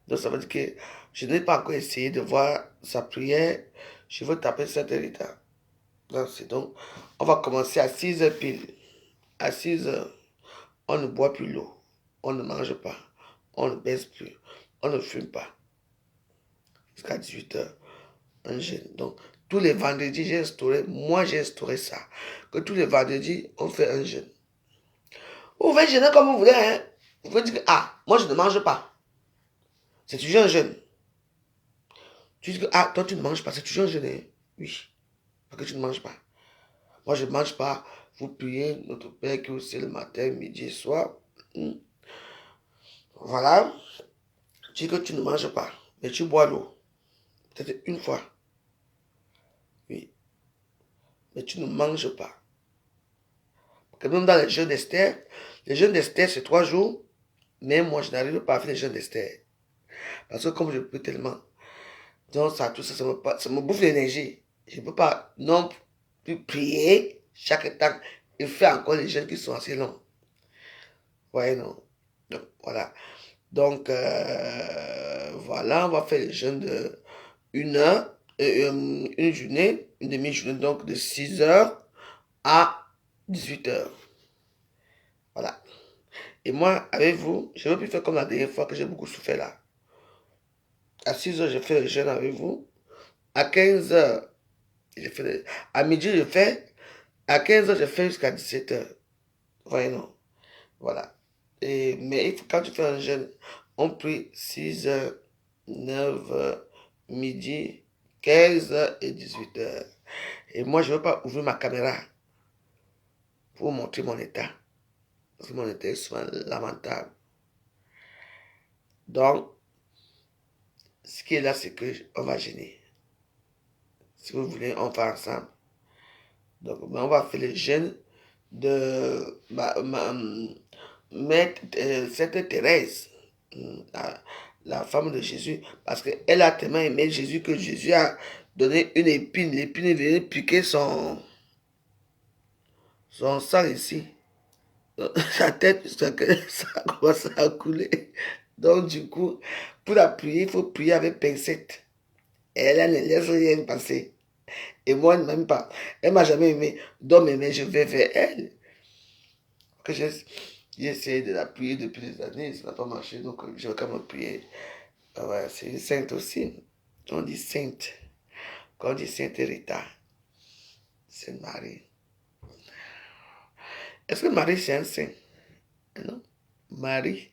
Donc, ça veut dire que je n'ai pas encore essayé de voir sa prière. Je veux taper cette Rita. Donc, on va commencer à 6 heures pile. À 6 heures, on ne boit plus l'eau. On ne mange pas. On ne baisse plus. On ne fume pas. Jusqu'à 18 heures, un jeûne. Donc, tous les vendredis, j'ai instauré ça. Que tous les vendredis, on fait un jeûne. Vous pouvez jeûner comme vous voulez, hein. Vous pouvez dire que, moi je ne mange pas. C'est toujours un jeûne. Tu dis que, toi tu ne manges pas, c'est toujours un jeûne, hein? Oui. Parce que tu ne manges pas. Moi, je ne mange pas. Vous priez notre Père qui est aussi le matin, midi et soir. Voilà. Tu dis que tu ne manges pas, mais tu bois l'eau. Peut-être une fois. Oui. Mais tu ne manges pas. Parce que même dans les jeûnes d'Esther, c'est 3 jours. Mais moi, je n'arrive pas à faire les jeûnes d'Esther. Parce que comme je prie tellement, donc ça, tout ça, ça me bouffe l'énergie. Je ne peux pas non plus prier chaque temps et faire encore les jeûnes qui sont assez longs. Ouais, non. Donc, voilà. Donc, voilà, on va faire les jeûnes de 1 heure, une journée, une demi-journée, donc de 6 heures à 18 heures. Voilà. Et moi, avec vous, je ne veux plus faire comme la dernière fois que j'ai beaucoup souffert là. À 6 heures, je fais le jeûne avec vous. À 15 heures, à midi, je fais. À 15 heures, je fais jusqu'à 17 heures. Voyez, non. Voilà. Mais quand tu fais un jeûne, on prie 6 heures, 9 heures, midi, 15 heures et 18 heures. Et moi, je ne veux pas ouvrir ma caméra pour montrer mon état. Parce que mon état est souvent lamentable. Donc, ce qui est là, c'est qu'on va gêner. Si vous voulez, on va ensemble. Donc, on va faire le jeûne de Sainte Thérèse, la femme de Jésus, parce qu'elle a tellement aimé Jésus que Jésus a donné une épine. L'épine est venue piquer son sang ici. Sa tête, ça a commencé à couler. Donc, du coup, pour la prier, il faut prier avec pincette. Et elle ne laisse rien passer. Et moi, même pas. Elle m'a jamais aimé. Donc, mais je vais vers elle. Que j'ai essayé de la prier depuis des années, ça n'a pas marché. Donc, je vais quand même prier. Ah ouais, c'est une sainte aussi. On dit sainte. Quand on dit sainte Rita, Sainte Marie. Est-ce que Marie, c'est un saint? Non. Marie,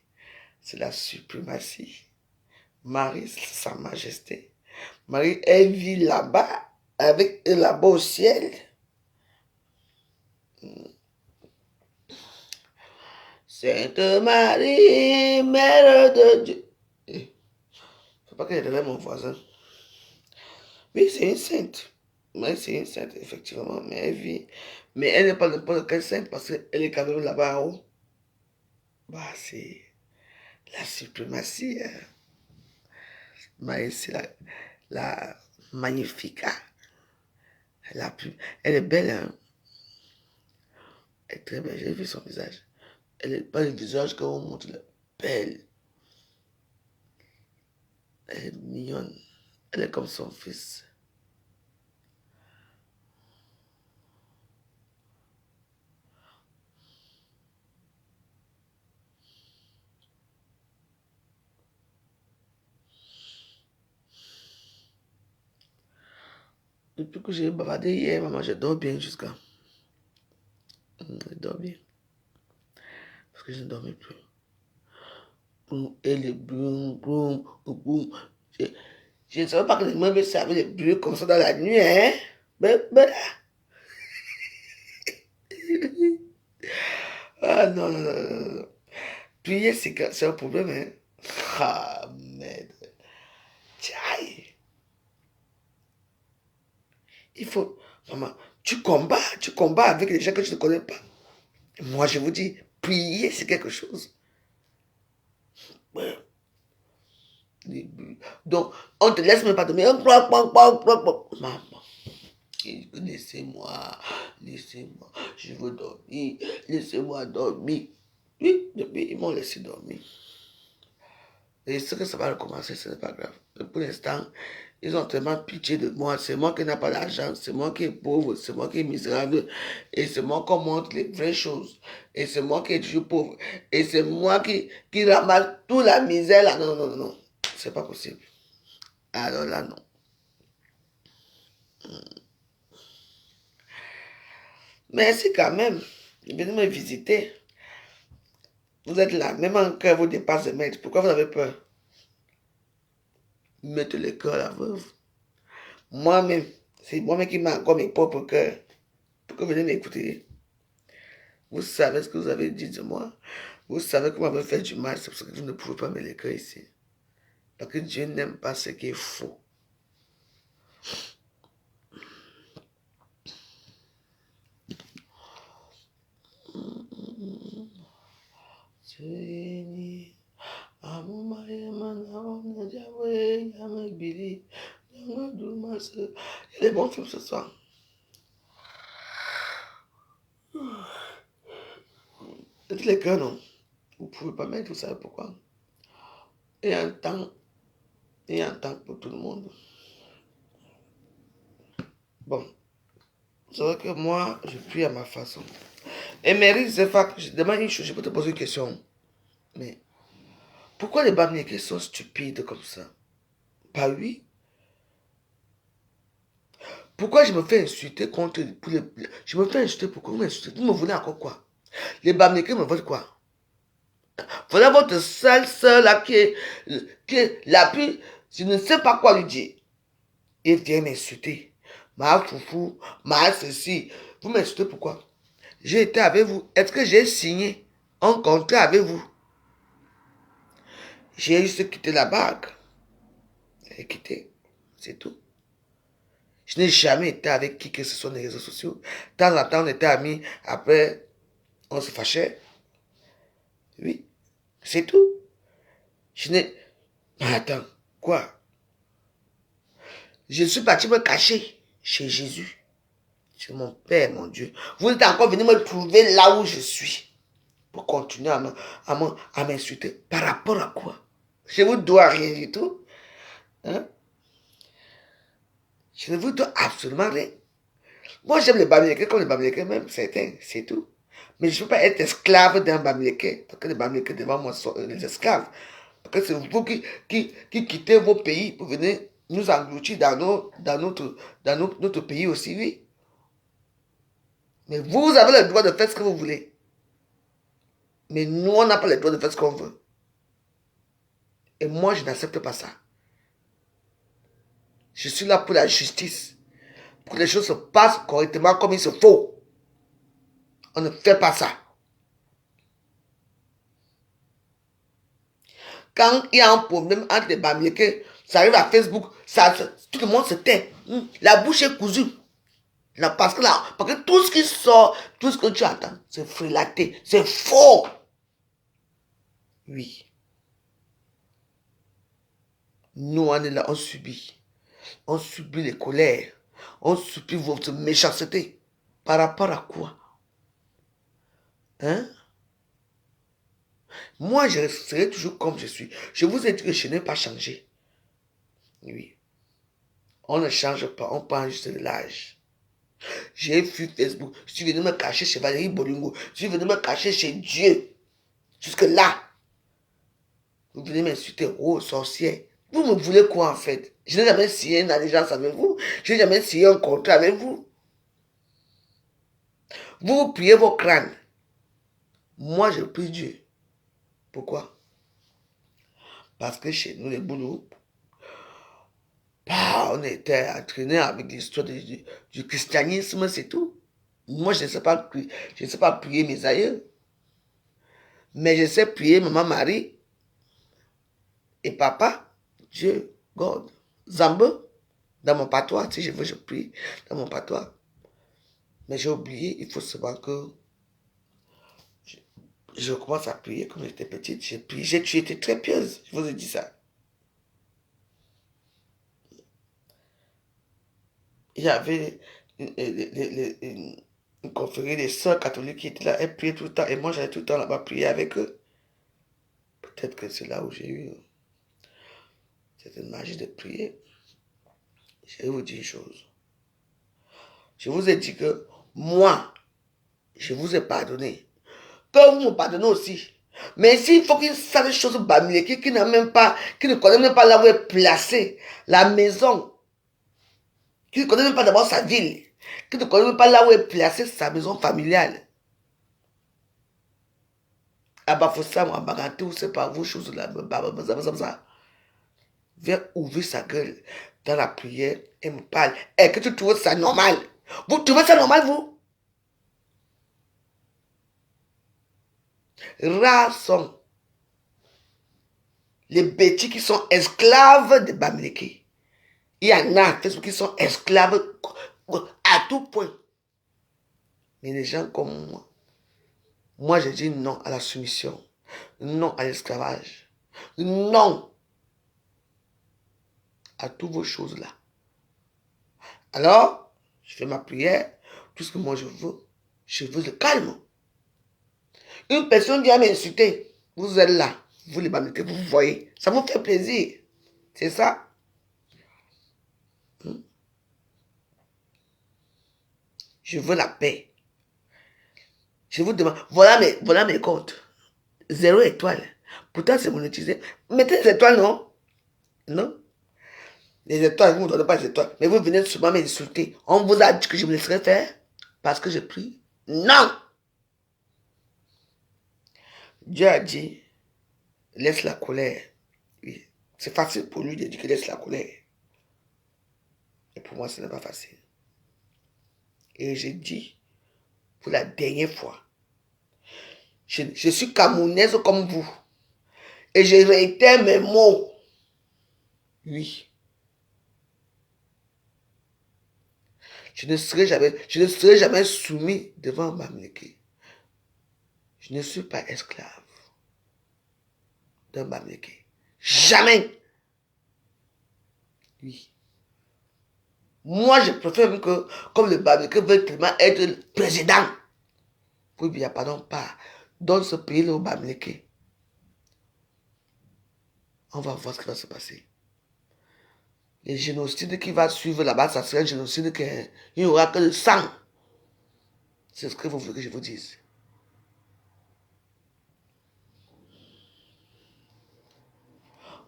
c'est la suprématie. Marie, c'est sa majesté. Marie, elle vit là-bas, avec eux là-bas au ciel. Sainte Marie, Mère de Dieu. Il ne faut pas qu'elle relève mon voisin. Oui, c'est une sainte. Oui, c'est une sainte, effectivement. Mais elle vit. Mais elle n'est pas n'importe quelle sainte parce qu'elle est quand même là-bas en haut. Bah, c'est la suprématie. Hein. Marie, c'est la magnifica. Elle est belle, hein. Elle est très belle. J'ai vu son visage. Elle n'est pas le visage qu'on montre. Elle est belle. Elle est mignonne. Elle est comme son fils. Depuis que j'ai bavardé hier, maman, je dors bien jusqu'à. Je dors bien. Parce que je ne dormais plus. Et les boum, boum, boum. Je ne savais pas que les mains me servaient des bruits comme ça dans la nuit, hein. Ah non, non, non, non, non. Prier, c'est un problème, hein. Ah, merde. Tchaï. Il faut, maman, tu combats avec les gens que tu ne connais pas. Moi, je vous dis, prier, c'est quelque chose. Ouais. Donc, on ne te laisse même pas dormir. Maman, laissez-moi, laissez-moi, je veux dormir, laissez-moi dormir. Oui, depuis, ils m'ont laissé dormir. Et ce que ça va recommencer, ce n'est pas grave. Mais pour l'instant, ils ont tellement pitié de moi. C'est moi qui n'ai pas d'argent, c'est moi qui est pauvre, c'est moi qui est misérable. Et c'est moi qu'on montre les vraies choses. Et c'est moi qui est toujours pauvre. Et c'est moi qui ramasse toute la misère là. Non, non, non, non. C'est pas possible. Alors là, non. Merci quand même. Venez me visiter. Vous êtes là, même en cœur vous dépasse de mettre. Pourquoi vous avez peur? Mettez le cœur à la veuve. Moi-même, C'est moi-même qui m'a encore mes propres cœurs. Pourquoi vous venez m'écouter? Vous savez ce que vous avez dit de moi. Vous savez que vous m'avez fait du mal. C'est pour ça que vous ne pouvez pas me l'écrire ici. Parce que Dieu n'aime pas ce qui est faux. Il est bon film ce soir. Et tous les cœurs, non. Vous ne pouvez pas mettre, vous savez pourquoi. Il y a un temps pour tout le monde. Bon. C'est vrai que moi, je prie à ma façon. Et Mary Zefak, je demande une chose, je peux te poser une question. Mais pourquoi les Bamileke sont stupides comme ça? Pas oui. Pourquoi je me fais insulter contre je me fais insulter pourquoi vous m'insultez? Vous me voulez encore quoi? Les Bamileke me veulent quoi? Voilà votre seule sœur là qui la plus, je ne sais pas quoi lui dire. Il vient m'insulter. Ma foufou, ma ceci. Vous m'insultez pourquoi? J'ai été avec vous. Est-ce que j'ai signé un contrat avec vous? J'ai juste quitté la bague. J'ai quitté. C'est tout. Je n'ai jamais été avec qui que ce soit dans les réseaux sociaux. De temps en temps, on était amis. Après, on se fâchait. Oui. C'est tout. Je n'ai... Attends. Quoi? Je suis parti me cacher chez Jésus. Chez mon Père, mon Dieu. Vous êtes encore venu me trouver là où je suis. Pour continuer à m'insulter. Par rapport à quoi? Je ne vous dois rien du tout. Hein? Je ne vous dois absolument rien. Moi, j'aime les Bamileke comme les Bamileke même, certains, c'est tout. Mais je ne peux pas être esclave d'un Bamileke. Parce que les Bamileke devant moi sont les esclaves. Parce que c'est vous qui quittez vos pays pour venir nous engloutir dans notre pays aussi, oui. Mais vous avez le droit de faire ce que vous voulez. Mais nous, on n'a pas le droit de faire ce qu'on veut. Et moi, je n'accepte pas ça. Je suis là pour la justice. Pour que les choses se passent correctement comme il se faut. On ne fait pas ça. Quand il y a un problème entre les Bamileke, ça arrive à Facebook, tout le monde se tait. La bouche est cousue. Là, parce que tout ce qui sort, tout ce que tu attends, c'est frilaté, c'est faux. Oui. Nous, on est là, on subit. On subit les colères. On subit votre méchanceté. Par rapport à quoi? Hein? Moi, je serai toujours comme je suis. Je vous ai dit que je n'ai pas changé. Oui. On ne change pas, on prend juste de l'âge. J'ai vu Facebook. Je suis venu me cacher chez Valérie Bolingo. Je suis venu me cacher chez Dieu. Jusque là. Vous venez m'insulter, oh, sorcière. Vous me voulez quoi en fait? Je n'ai jamais signé une allégeance avec vous. Je n'ai jamais signé un contrat avec vous. Vous priez vos crânes. Moi, je prie Dieu. Pourquoi? Parce que chez nous, les boulots, on était entraînés avec l'histoire du christianisme, c'est tout. Moi, je ne sais pas prier, je ne sais pas prier mes aïeux. Mais je sais prier maman Marie et papa, Dieu, God, Zambe, dans mon patois. Si je veux, je prie dans mon patois. Mais j'ai oublié, il faut savoir que je commence à prier quand j'étais petite. J'ai prié, j'ai été très pieuse, je vous ai dit ça. Il y avait une confrérie des sœurs catholiques qui étaient là, elles priaient tout le temps, et moi j'allais tout le temps là-bas prier avec eux. Peut-être que c'est là où j'ai eu cette magie de prier. Je vais vous dire une chose. Je vous ai dit que moi, je vous ai pardonné. Que vous me pardonnez aussi. Mais s'il faut qu'il sache des choses Bamileke qui n'a même pas, qui ne connaît même pas là où est placée la maison, qui ne connaît même pas d'abord sa ville, qui ne connaît même pas là où est placée sa maison familiale. Ah bah faut ça, moi, baganté, ou c'est pas vous, chose là, viens ouvrir sa gueule. dans la prière, elle me parle. Est-ce que tu trouves ça normal? Vous trouvez ça normal, vous? Rares sont les bêtis qui sont esclaves de Bamileke. Il y en a qui sont esclaves à tout point. Mais les gens comme moi je dis non à la soumission, non à l'esclavage, non à toutes vos choses-là. Alors, je fais ma prière, tout ce que moi je veux le calme. Une personne vient m'insulter, vous êtes là, vous les Bamileke, vous voyez, ça vous fait plaisir, c'est ça? Je veux la paix. Je vous demande, voilà mes comptes. 0 étoile. Pourtant, c'est monétisé. Mettez les étoiles, non? Non? Les étoiles, vous ne me donnez pas les étoiles. Mais vous venez souvent m'insulter. On vous a dit que je me laisserai faire parce que je prie. Non! Dieu a dit, laisse la colère. Oui. C'est facile pour lui de dire qu'il laisse la colère. Et pour moi, ce n'est pas facile. Et j'ai dit, pour la dernière fois, je suis camerounaise comme vous. Et je réitère mes mots. Oui. Je ne serai jamais soumis devant Bamileke. Je ne suis pas esclave d'un Bamileke. Jamais. Oui. Moi, je préfère même que, comme le Bamileke veut tellement être le président. Oui, bien, pardon, pas. Dans ce pays-là, au Bamileke. On va voir ce qui va se passer. Les génocides qui va suivre là-bas, ça sera un génocide qu'il n'y aura que le sang. C'est ce que vous voulez que je vous dise.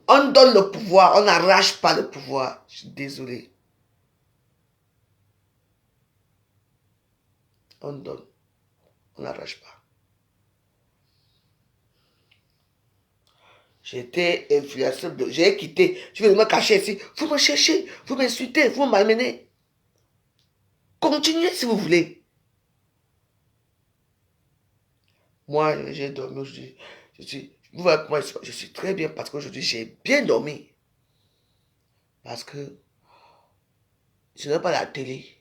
On donne le pouvoir, on n'arrache pas le pouvoir. Je suis désolé. On donne, on n'arrache pas. J'étais influenceuse, j'ai quitté. Je vais me cacher ici. Vous me cherchez, vous m'insultez, vous m'amenez. Continuez si vous voulez. Moi, j'ai dormi aujourd'hui. Vous voyez comment je suis très bien parce qu'aujourd'hui, j'ai bien dormi. Parce que ce n'est pas la télé.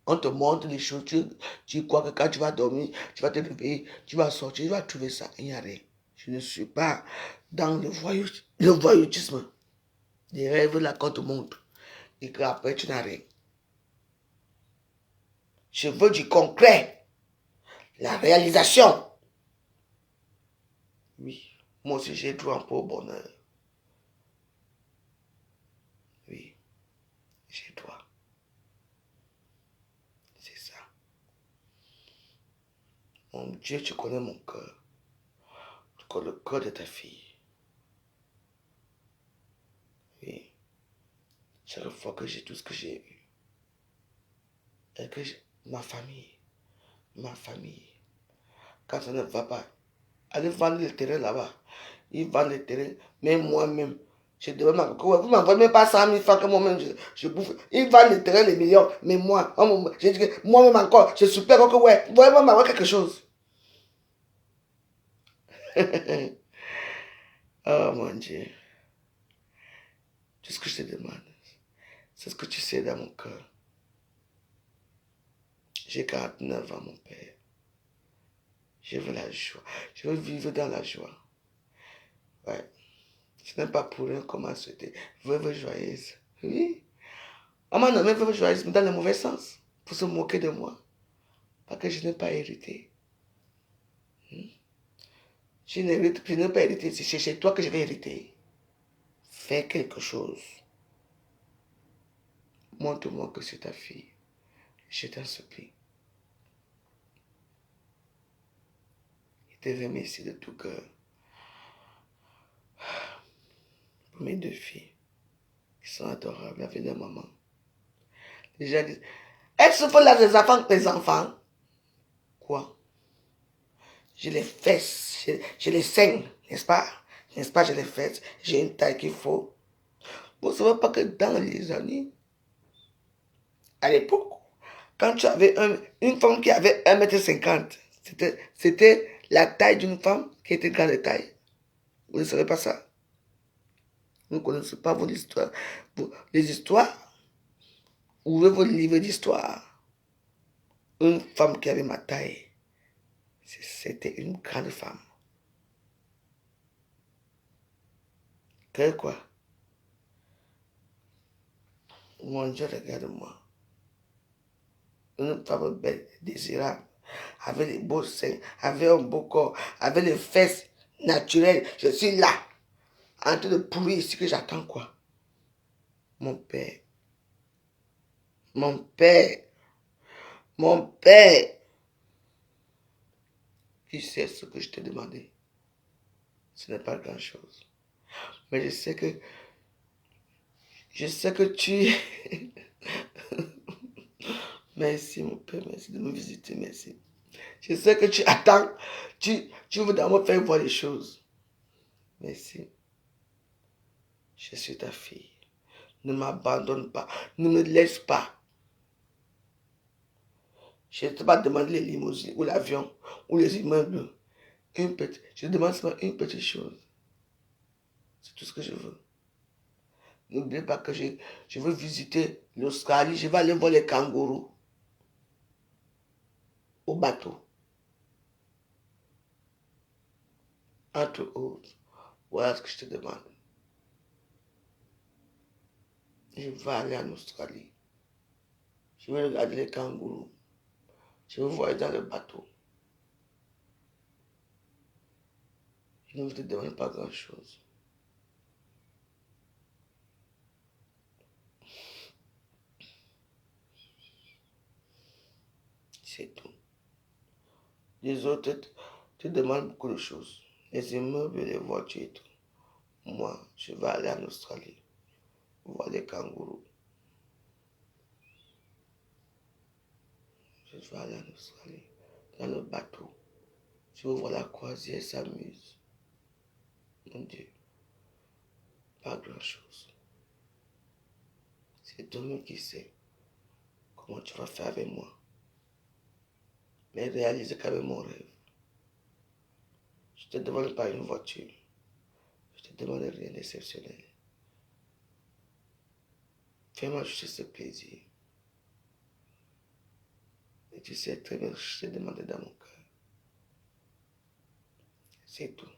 On te montre les choses. Tu crois que quand tu vas dormir, tu vas te réveiller, tu vas sortir, tu vas trouver ça. Il n'y a rien. Je ne suis pas dans le voyoutisme. Les rêves là qu'on te montre. Et qu'après, tu n'as rien. Je veux du concret. La réalisation. Oui. Moi aussi, j'ai droit un peu au bonheur. Oui. J'ai droit. C'est ça. Mon Dieu, tu connais mon cœur. Tu connais le cœur de ta fille. Oui. Chaque fois que j'ai tout ce que j'ai eu. Et que ma famille. Quand ça ne va pas, allez vendre le terrain là-bas. Ils vendent le terrain. Mais moi-même, je demande encore. Vous ne m'envoyez même pas 100 000 francs que moi-même je bouffe. Ils vendent le terrain, les millions. Mais moi, je dis que moi-même encore, je suis que ouais, vous voyez m'avoir quelque chose. Oh mon Dieu. Tout ce que je te demande, c'est ce que tu sais dans mon cœur. J'ai 49 ans, mon père. Je veux la joie. Je veux vivre dans la joie. Ouais. Ce n'est pas pour rien qu'on m'a souhaité veuve joyeuse. Oui. On m'a nommé veuve joyeuse, mais dans le mauvais sens. Pour se moquer de moi. Parce que je n'ai pas hérité. Je n'ai pas hérité. C'est chez toi que je vais hériter. Fais quelque chose. Montre-moi que c'est ta fille. Je t'en supplie. Je te remercie de tout cœur. Pour mes 2 filles. Qui sont adorables avec leur maman. Déjà dit, elles souffrent là des enfants. Quoi? Je les fesse, je les saigne, n'est-ce pas? N'est-ce pas, je les fesse. J'ai une taille qu'il faut. Vous ne savez pas que dans les années, à l'époque, quand tu avais une femme qui avait 1,50 m, c'était la taille d'une femme qui était grande de taille. Vous ne savez pas ça? Vous ne connaissez pas vos histoires. Les histoires, ouvrez vos livres d'histoire. Une femme qui avait ma taille, c'était une grande femme. Que quoi? Mon Dieu, regarde-moi. Une femme belle, désirable, avec les beaux seins, avec un beau corps, avec les fesses naturelles. Je suis là, en train de pourrir ici que j'attends quoi? Mon père. Mon père. Mon père. Tu sais ce que je t'ai demandé. Ce n'est pas grand-chose. Mais je sais que tu... Merci mon père, merci de me visiter, merci. Je sais que tu attends, tu veux d'abord me faire voir les choses. Merci. Je suis ta fille. Ne m'abandonne pas, ne me laisse pas. Je ne t'ai pas demandé les limousines ou l'avion ou les immeubles. Je demande seulement une petite chose. C'est tout ce que je veux. N'oubliez pas que je veux visiter l'Australie. Je vais aller voir les kangourous au bateau. Entre autres, voilà ce que je te demande. Je vais aller en Australie. Je vais regarder les kangourous. Je vais voir dans le bateau. Je ne te demande pas grand-chose. C'est tout. Les autres te demandent beaucoup de choses. Les immeubles, les voitures et tout. Moi, je vais aller en Australie. Voir les kangourous. Je vais aller en Australie. Dans le bateau. Je veux voir la croisière s'amuse. Mon Dieu. Pas grand-chose. C'est toi qui sais comment tu vas faire avec moi. Mais réalise quand même mon rêve. Je te demande pas une voiture. Je te demande rien d'exceptionnel. Fais-moi juste ce plaisir. Et tu sais très bien que je te demande dans mon cœur. C'est tout.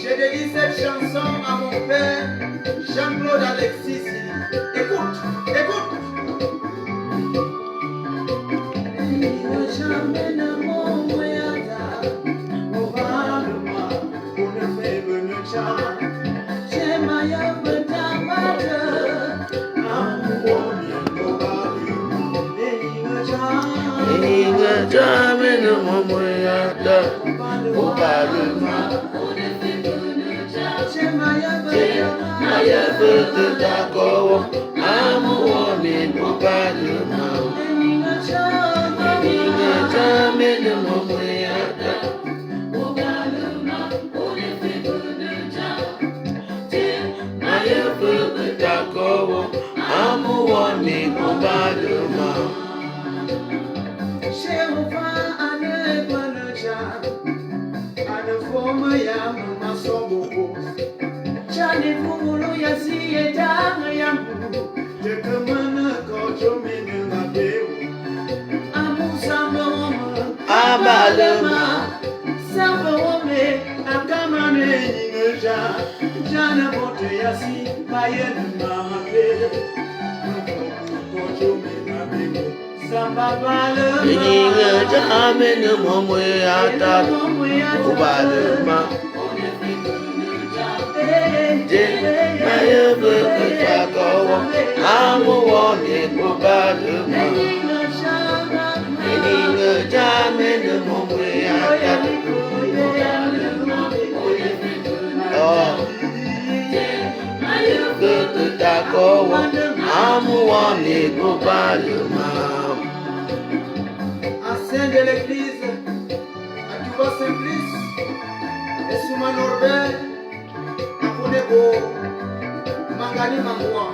J'ai dédié cette chanson à mon père, Jean-Claude Alexis. Écoute, écoute. d'accord, amour n'est globalement. Ancien de l'église, à Touba Simplice, et Souma Norbert, à Konebo, Mangani Mangoua.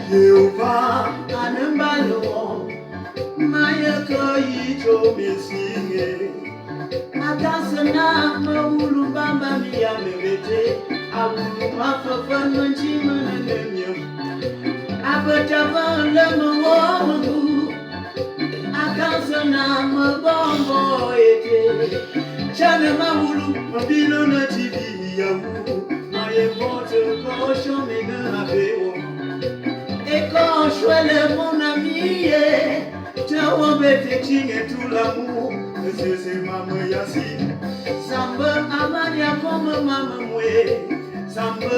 Jehovah, Anambalo, Maya Koyicho Mesinge, Akasana, Maulu Bamba Mia Mevete, Aulu Mafafa Nchima Nemio. Abatavan le mwamu Akansana mbombo ete Chane mahulu Mabilo na TV yawu Maye vote Kosho mene apeo Eko shwele mon ami Tawambete chinge tulamu Sese mama yasi Samba amanya koma mama mwe Samba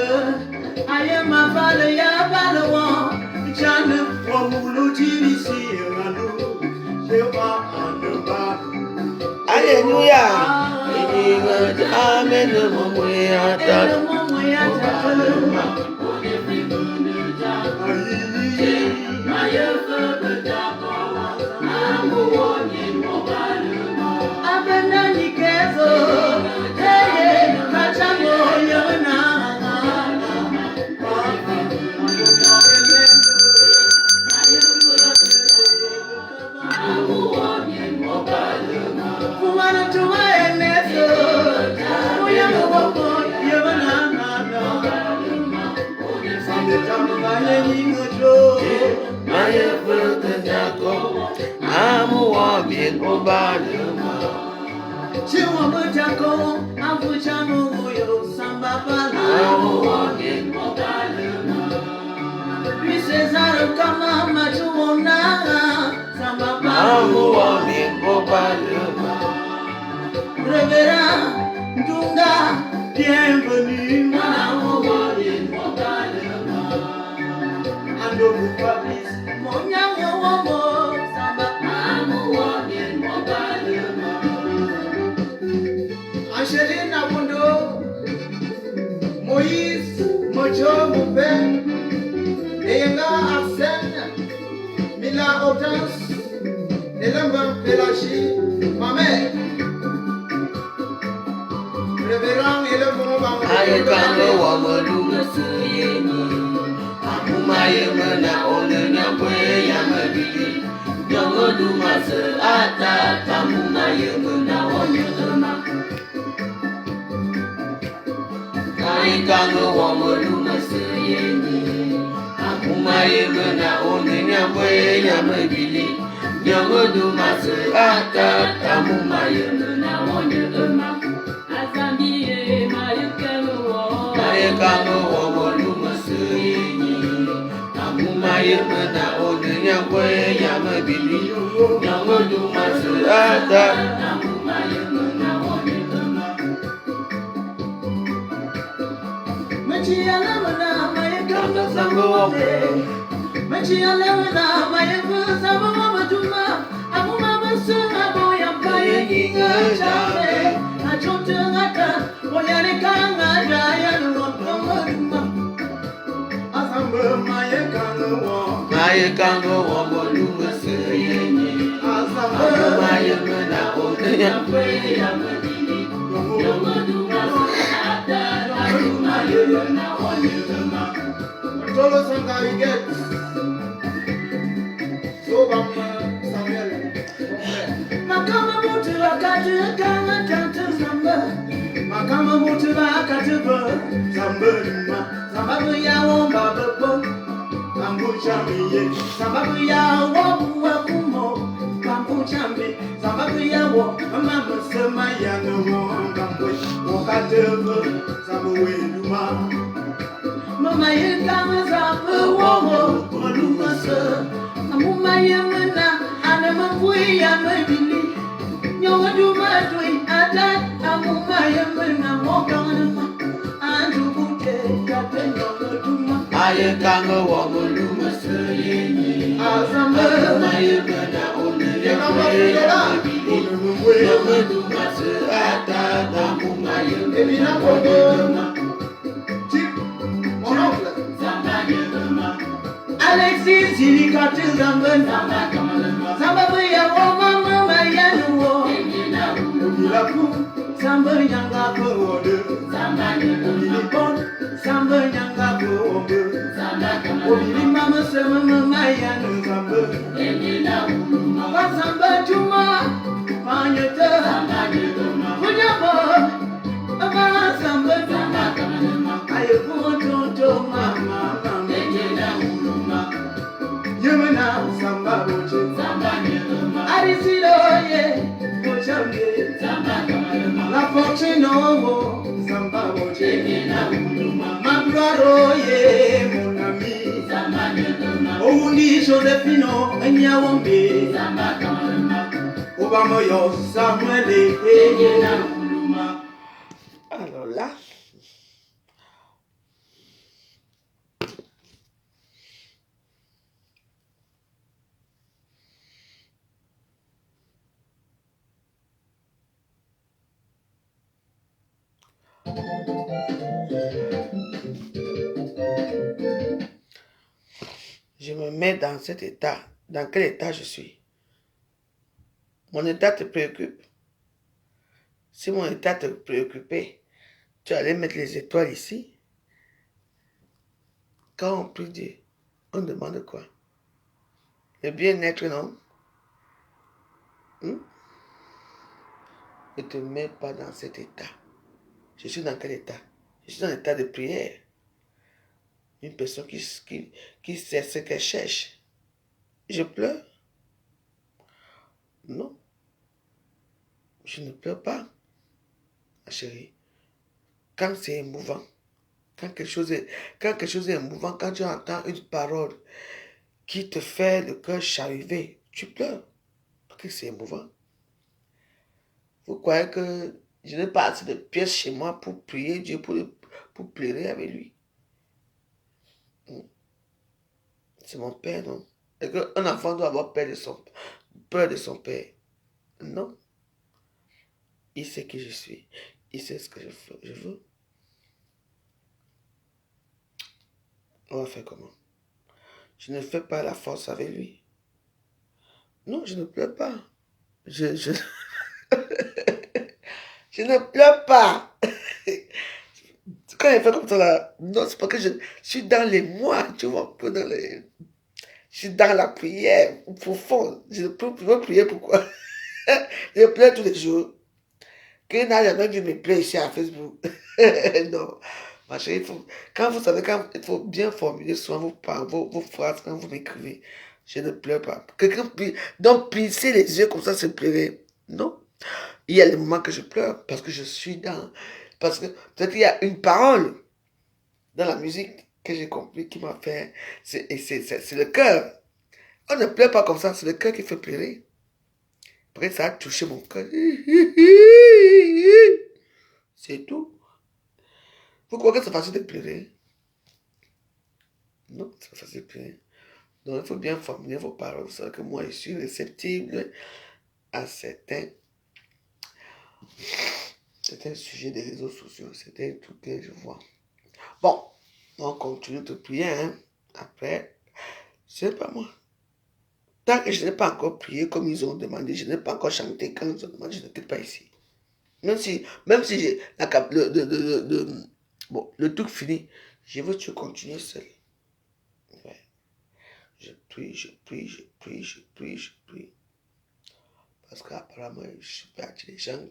aye mabale ya balawa Chane wamulu tirisi ngalu Sheba anaba Alléluia. Amen. Mwe atata. Abenani kezo Kachango yona Amour bien globalement. Amour bien Amour bien globalement. Révérend Dunga, bienvenue. Amour bien globalement. Ando Fabrice, mon yango womo, samba. Amour bien globalement. Angeline Abundo, Moïse, Mojo, mon père, Eyenga Arsène, Mila Hortense, Elemba Pélagie, ma mère. Révérend et le bon Aye kango wamolu musuyeni. Akumaye mena onenya kwe yamabili. Nyongo dumase ata kamumaye mena onyema. Aye kango wamolu musuyeni. Akumaye mena onenya kwe yamabili. Nyongo dumase ata kamumaye mena onyema. Aye kango wamolu musuyeni. Akumaye mena onenya kwe yamabili. Nyongo dumase ata kamumaye mena onyema. Aye kango wamolu musuyeni. Akumaye mena onenya kwe yamabili. Nyongo dumase ata kamumaye mena onyema. Tolo Sangaïget, Sobama Samuel, Makama Mutura Kajana Kanta Samba, Makama Mutura Kajaba, Samba, Samba Yawo Baba, Kambu Chami, Samba Yawo Wakumo, Kambu Chami, Samba Yawo, Mama Samaya no Kambu, Wakateva, Samba Weduma. Mama yekama zapu womo olumasa amuma yemena anama kuya mabili nyowa duma tui ada amuma yemena mokanama anju buke katendo duma Aye kango wamolu musuyeni. azamba Akumaye mena onenya kwe yamabili. Alexis, il y a tout dans le Samba Bria, oh maman, Mayano, Samba Yanga, Samba Yanga, Samba Yanga, Obili Mama, Sama Mayano, Samba, Samba Juma, Panyata, Punyabo, Aba Samba Juma, I want to Mama. Yemena samba boche samba nyelma arisilo ye bochambe samba kamalema la fortune owo samba boche nyina uluma mabraro ye mon ami samba nyelma oundi Josephino enyawombe samba kamalema obama yo Samuel nyina uluma. Alors là, je me mets dans cet état. Dans quel état je suis? Mon état te préoccupe? Si mon état te préoccupait, tu allais mettre les étoiles ici. Quand on prie Dieu, on demande quoi? Le bien-être, non? Ne te mets pas dans cet état. Je suis dans quel état? Je suis dans l'état de prière. Une personne qui sait ce qu'elle cherche. Je pleure? Non. Je ne pleure pas, ma chérie. Quand c'est émouvant, quand quelque chose est émouvant, quand tu entends une parole qui te fait le cœur chavirer, tu pleures. Parce que c'est émouvant. Vous croyez que je n'ai pas assez de pièces chez moi pour prier Dieu, pour pleurer avec lui? C'est mon père, non? Et qu'un enfant doit avoir peur de son père. Non. Il sait qui je suis. Il sait ce que je veux. On va faire comment? Je ne fais pas la force avec lui. Non, je ne pleure pas. Je ne pleure pas. Quand il fait comme ça là, non, c'est parce que je suis dans les mois, tu vois, un peu dans les... Je suis dans la prière profonde. Je ne peux pas prier pourquoi? Je pleure tous les jours. Qui n'a jamais vu mes plaies ici à Facebook? Non. Ma chérie, il faut bien formuler souvent vos phrases quand vous m'écrivez. Je ne pleure pas. Quelqu'un donc plisser les yeux comme ça, c'est pleurer. Non. Il y a des moments que je pleure parce que je suis dans... Parce que peut-être qu'il y a une parole dans la musique que j'ai compris qui m'a fait... C'est le cœur. On ne pleure pas comme ça, c'est le cœur qui fait pleurer. Après, ça a touché mon cœur. C'est tout. Vous croyez que c'est facile de pleurer? Non, c'est pas facile de pleurer. Donc, il faut bien formuler vos paroles. Vous savez que moi, je suis réceptible à certains sujets des réseaux sociaux. C'est un truc que je vois. Bon, on continue de prier. Hein. Après, je ne sais pas moi. Tant que je n'ai pas encore prié comme ils ont demandé, je n'ai pas encore chanté quand ils ont demandé, je ne quitte pas ici. Même si j'ai le truc fini, je veux que tu continues seul. Ouais. Je prie. Parce qu'apparemment, je suis parti des gens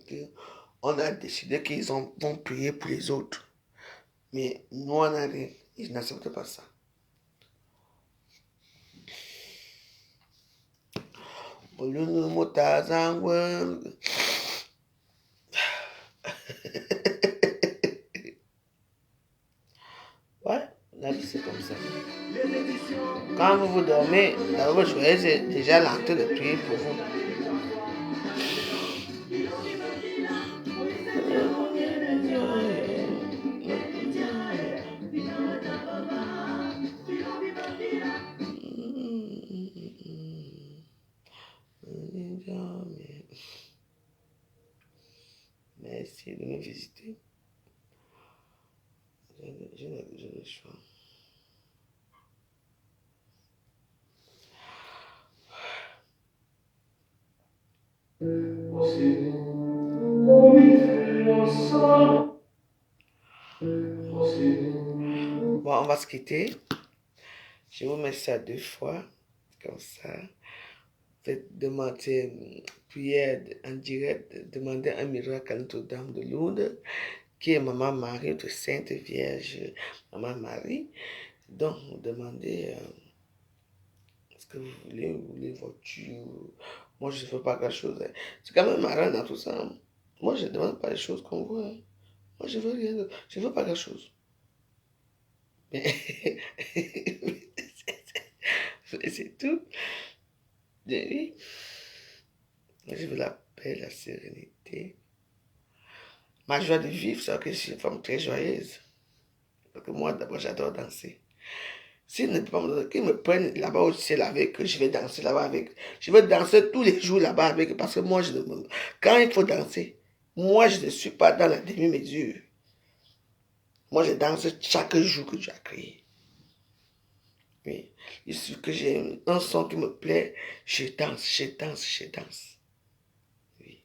qu'on a décidé qu'ils vont prier pour les autres. Mais nous, on a dit, ils n'acceptent pas ça. Ouais, la vie c'est comme ça. Quand vous dormez, votre journée c'est déjà l'entrée de prier pour vous. ici, de me visiter. Je n'ai le choix. Bon, on va se quitter. Je vous mets ça 2 fois, comme ça. Faites demander prière en direct, demandez un miracle à Notre-Dame de Lourdes, qui est Maman Marie, de Sainte Vierge, Maman Marie. Donc, vous demandez ce que vous voulez voiture. Moi, je ne fais pas quelque chose. C'est quand même marrant dans tout ça. Moi, je ne demande pas les choses qu'on voit. Moi, je veux rien. Je ne veux pas quelque chose. Mais c'est tout. Oui. Je veux la paix, la sérénité. Ma joie de vivre, c'est que je suis une femme très joyeuse. Parce que moi, d'abord, j'adore danser. S'ils ne peuvent pas me donner, qu'ils me prennent là-bas au ciel avec eux, je vais danser là-bas avec eux. Je veux danser tous les jours là-bas avec eux. Parce que moi, quand il faut danser, moi, je ne suis pas dans la demi-mesure. Moi, je danse chaque jour que Dieu a créé. Oui. Il suffit que j'ai un son qui me plaît, je danse, je danse, je danse. Oui.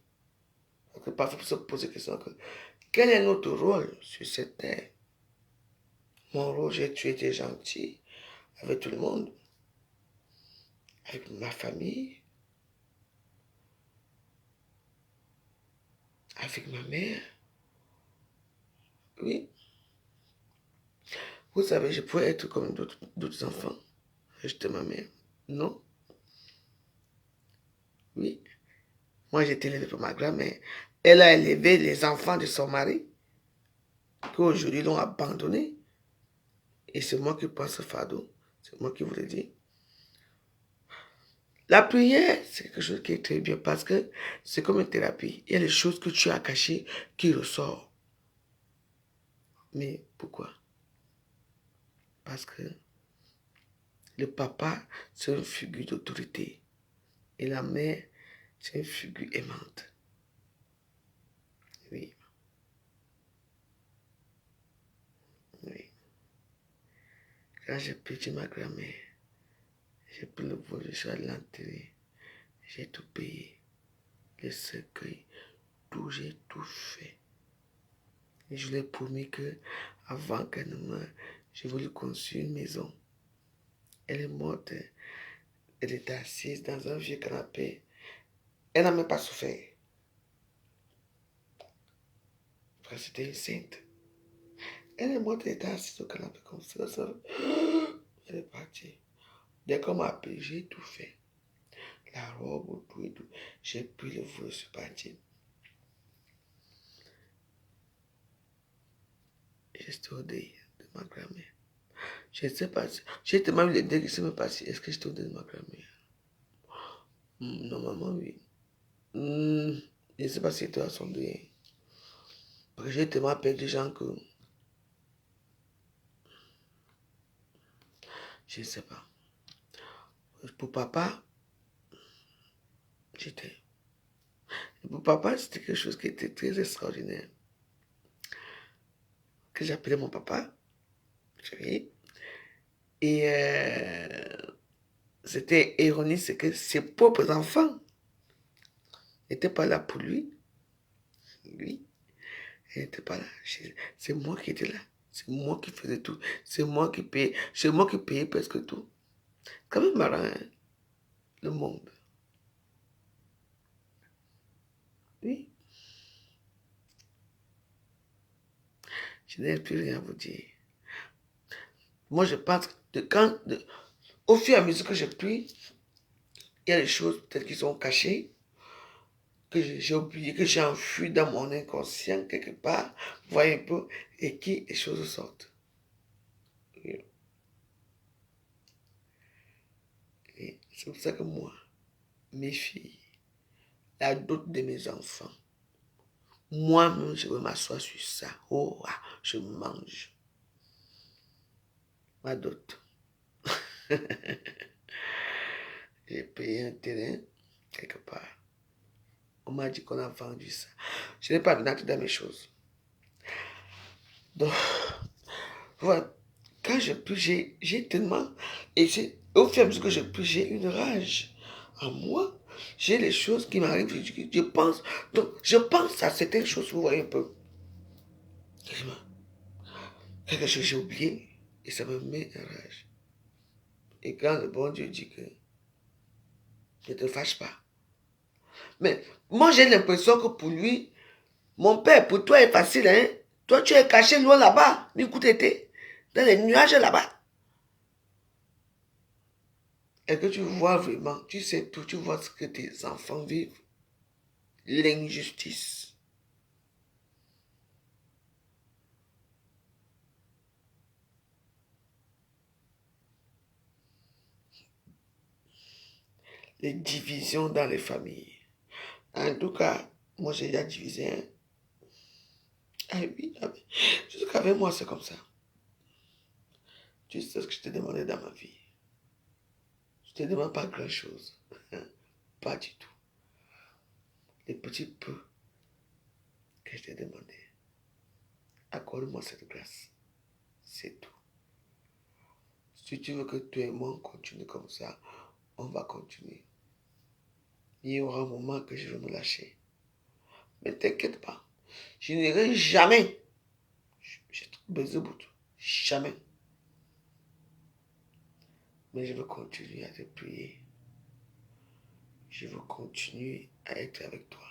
Parce que parfois, il faut se poser la question que, quel est notre rôle sur cette terre? Mon rôle, j'ai été gentil avec tout le monde, avec ma famille, avec ma mère. Oui. Vous savez, je pourrais être comme d'autres enfants. J'étais ma mère. Non. Oui. Moi, j'ai été élevée par ma grand-mère. Elle a élevé les enfants de son mari, qui aujourd'hui l'ont abandonné. Et c'est moi qui prends ce fardeau. C'est moi qui vous le dis. La prière, c'est quelque chose qui est très bien parce que c'est comme une thérapie. Il y a des choses que tu as cachées qui ressortent. Mais pourquoi? Parce que le papa, c'est une figure d'autorité. Et la mère, c'est une figure aimante. Oui. Oui. Quand j'ai perdu ma grand-mère, j'ai pris le vol, je suis allé l'enterrer. J'ai tout payé. Les cercueils, tout, j'ai tout fait. Et je lui ai promis que, avant qu'elle ne meure, je voulais construire une maison. Elle est morte. Elle était assise dans un vieux canapé. Elle n'a même pas souffert. Parce que c'était une sainte. Elle est morte, elle était assise au canapé comme ça. Elle est partie. Dès qu'on m'a appelé, j'ai tout fait. La robe, tout et tout. J'ai pris le vol, je suis parti. J'étais au deuil de ma grand-mère. Je ne sais pas. J'ai même le deuil qui s'est passé. Est-ce que j'étais au deuil de ma grand-mère? Normalement, oui. Je ne sais pas si c'était à son deuil. Parce que j'ai tellement perdu des gens que... Je ne sais pas. Pour papa, j'étais... Pour papa, c'était quelque chose qui était très extraordinaire. Que j'appelais mon papa. Oui. Et c'était ironique, c'est que ses propres enfants n'étaient pas là pour lui. Lui, il n'était pas là. C'est moi qui étais là. C'est moi qui faisais tout. C'est moi qui payais. C'est moi qui payais presque tout. C'est quand même marrant, hein, le monde. Oui. Je n'ai plus rien à vous dire. Moi, je pense que au fur et à mesure que je prie, il y a des choses peut-être qui sont cachées, que j'ai oublié, que j'ai enfui dans mon inconscient quelque part, voyez un peu, et qui les choses sortent. Et c'est pour ça que moi, mes filles, la dot de mes enfants, moi-même, je veux m'asseoir sur ça. Oh, je mange. Ma dot. J'ai payé un terrain quelque part. On m'a dit qu'on a vendu ça. Je n'ai pas vu entrer dans mes choses. Donc, voilà. Quand je prie, j'ai tellement... Et au fur et à mesure que je prie, j'ai une rage en moi. J'ai les choses qui m'arrivent. Je pense. Donc, je pense à certaines choses, vous voyez un peu. Quelque chose que j'ai oublié. Et ça me met en rage. Et quand le bon Dieu dit que ne te fâche pas. Mais moi, j'ai l'impression que pour lui, mon père, pour toi, est facile, hein? Toi, tu es caché loin là-bas, du coup, t'étais dans les nuages là-bas. Et que tu vois vraiment, tu sais tout, tu vois ce que tes enfants vivent. L'injustice. Les divisions dans les familles. En tout cas, moi, j'ai déjà divisé, hein? Ah oui, ah oui. Jusqu'avec moi, c'est comme ça. Tu sais ce que je t'ai demandé dans ma vie. Je te demande pas grand-chose. Pas du tout. Les petits peu que je t'ai demandé. Accorde-moi cette grâce. C'est tout. Si tu veux que toi et moi continuent comme ça, on va continuer. Il y aura un moment que je vais me lâcher. Mais t'inquiète pas. Je n'irai jamais. J'ai besoin de tout. Jamais. Mais je veux continuer à te prier. Je veux continuer à être avec toi.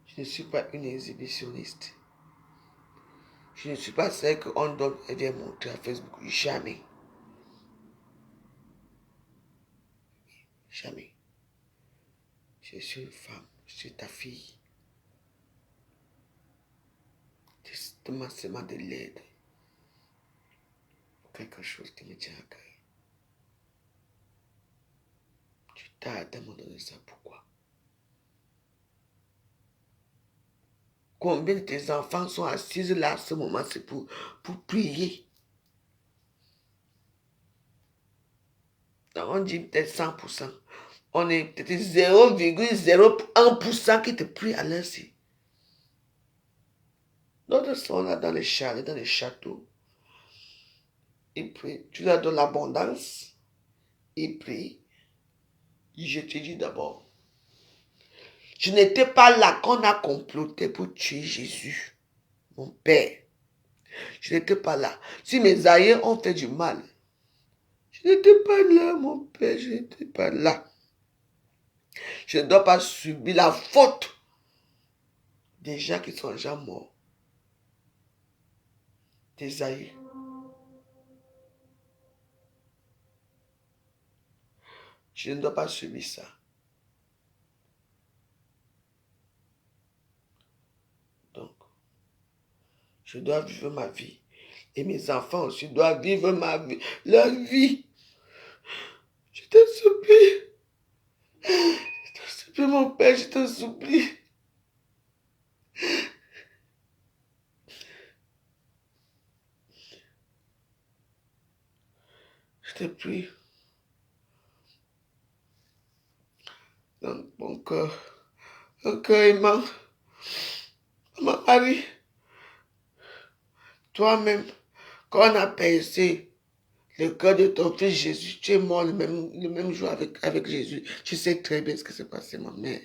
Je ne suis pas une exhibitionniste. Je ne suis pas celle qu'on donne et vient montrer à Facebook. Jamais. Jamais. Je suis une femme. Je suis ta fille. Demande seulement de l'aide. Quelque chose qui me tient à cœur. Tu t'as demandé ça, pourquoi? Combien de tes enfants sont assis là à ce moment, c'est pour prier? Donc on dit peut-être 100%. On est peut-être 0,01% qui te prie à l'insi. D'autres sont là dans les chalets, dans les châteaux. Ils prient. Tu leur donnes l'abondance. Ils prient. Je te dis d'abord. Je n'étais pas là qu'on a comploté pour tuer Jésus, mon père. Je n'étais pas là. Si mes aïeux ont fait du mal, je n'étais pas là, mon père, je n'étais pas là. Je ne dois pas subir la faute des gens qui sont déjà morts. Des aïeux. Je ne dois pas subir ça. Donc, je dois vivre ma vie. Et mes enfants aussi doivent vivre ma vie, leur vie. Je te supplie. Je te supplie, mon père, je te supplie. Je te prie. Dans mon cœur, un cœur aimant. Mon mari, toi-même, quand on a percé le cœur de ton fils Jésus, tu es mort le même jour avec Jésus. Tu sais très bien ce qui s'est passé, ma mère.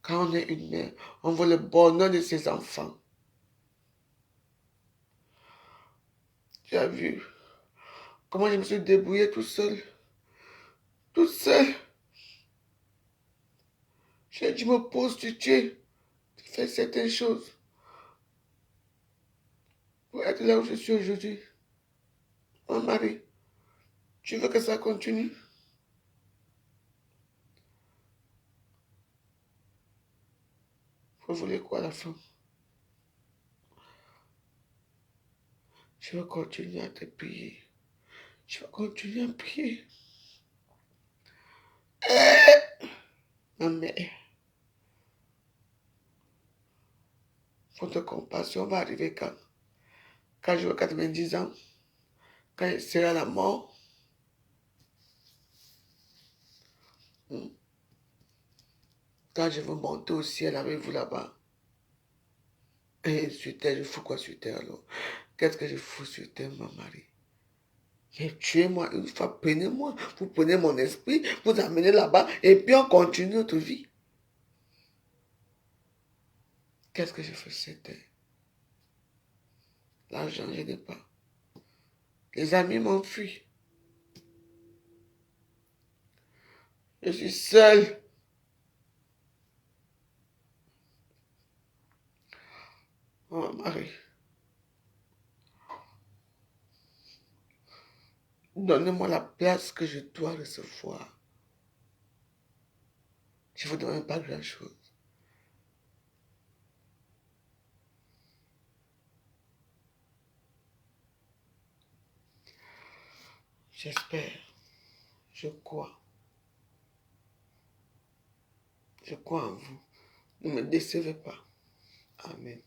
Quand on est une mère, on veut le bonheur de ses enfants. Tu as vu comment je me suis débrouillée tout seul. Toute seule. J'ai dû me prostituer, faire certaines choses pour être là où je suis aujourd'hui. Mon mari, tu veux que ça continue? Vous voulez quoi à la fin? Je vais continuer à te prier. Je vais continuer à prier. Ma mère, votre compassion va arriver quand? Quand j'aurai 90 ans? Quand il sera la mort? Quand je veux monter au ciel avec vous là-bas, et sur terre, je fous quoi sur terre alors? Qu'est-ce que je fous sur terre, mon mari? Mais tuez-moi une fois, prenez-moi, vous prenez mon esprit, vous amenez là-bas, et puis on continue notre vie. Qu'est-ce que je fais sur terre? L'argent, je n'ai pas. Les amis m'ont fui. Je suis seul. Oh, Marie, donnez-moi la place que je dois recevoir. Je ne vous demande pas grand-chose. J'espère. Je crois. Je crois en vous. Ne me décevez pas. Amen.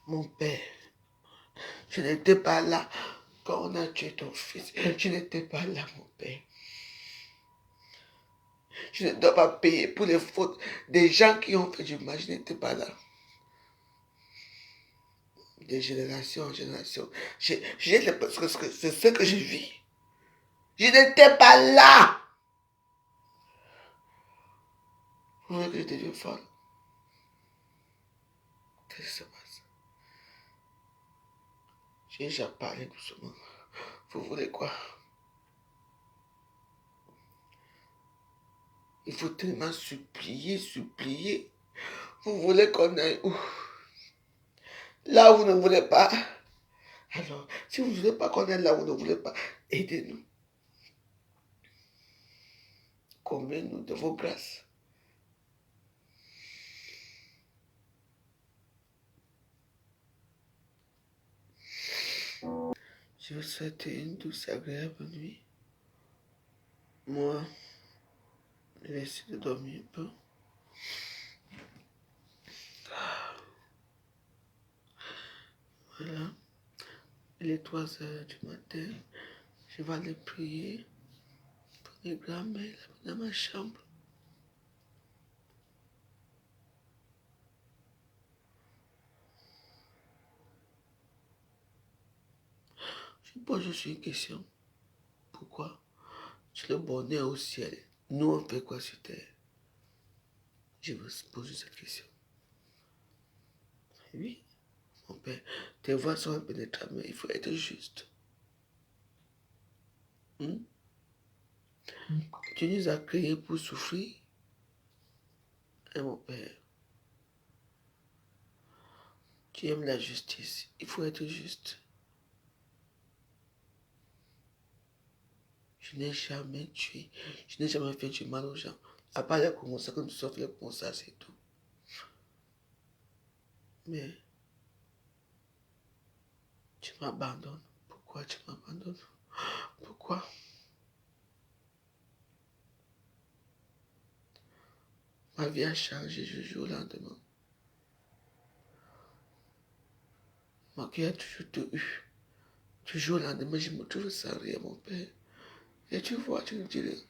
Mon père, je n'étais pas là quand on a tué ton fils. Je n'étais pas là, mon père. Je ne dois pas payer pour les fautes des gens qui ont fait du mal. Je n'étais pas là. De génération en génération. C'est ce que je vis. Je n'étais pas là. Vous voulez que je devienne folle? Qu'est-ce qui se passe? J'ai déjà parlé doucement. Vous voulez quoi? Il faut tellement supplier, supplier. Vous voulez qu'on aille où? Là où vous ne voulez pas. Alors, si vous ne voulez pas qu'on aille là où vous ne voulez pas, aidez-nous. Comblez-nous de vos grâces. Je vous souhaite une douce et agréable nuit. Moi, je vais essayer de dormir un peu. Voilà. Il est 3 heures du matin. Je vais aller prier pour les grands-mères dans ma chambre. Je pose juste une question. Pourquoi? C'est le bonheur au ciel. Nous, on fait quoi sur terre? Je vous pose cette question. Oui, mon père, tes voix sont impénétrables, mais il faut être juste. Tu nous as créés pour souffrir. Et mon père, tu aimes la justice. Il faut être juste. Je n'ai jamais tué. Je n'ai jamais fait du mal aux gens. À part les commencer comme tu sors les commencer, c'est tout. Mais tu m'abandonnes. Pourquoi tu m'abandonnes? Pourquoi? Ma vie a changé du jour au lendemain. Moi qui ai toujours tout eu. Du jour au lendemain, je me trouve sans rien, mon père. Et tu vois, tu me dis,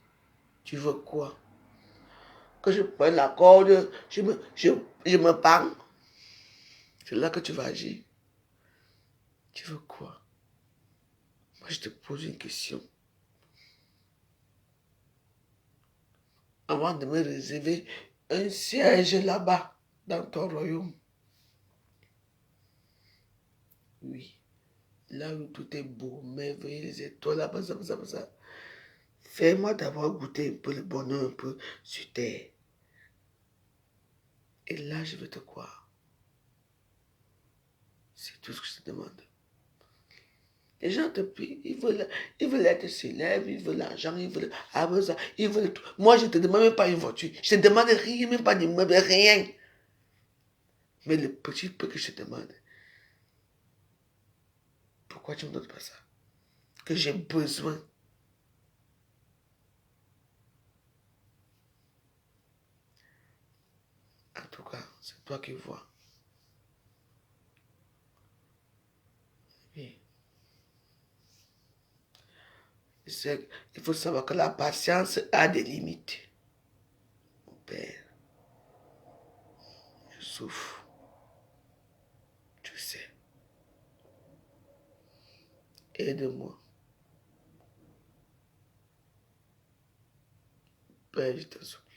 tu veux quoi? Que je prenne la corde, je me pends. C'est là que tu vas agir. Tu veux quoi? Moi, je te pose une question. Avant de me réserver un siège là-bas, dans ton royaume. Oui. Là où tout est beau, merveilleux, les étoiles, là-bas, ça. Fais-moi d'abord goûter un peu le bonheur, un peu sur terre. Et là, je vais te croire. C'est tout ce que je te demande. Les gens te prient, ils veulent être célèbres, ils veulent l'argent, ils veulent avoir ça, ils veulent tout. Moi, je ne te demande même pas une voiture. Je ne te demande rien, même pas d'immeuble, rien. Mais le petit peu que je te demande, pourquoi tu ne me donnes pas ça? Que j'ai besoin. En tout cas, c'est toi qui vois. Oui. Il faut savoir que la patience a des limites. Mon père, je souffre. Tu sais. Aide-moi. Père, je t'en supplie.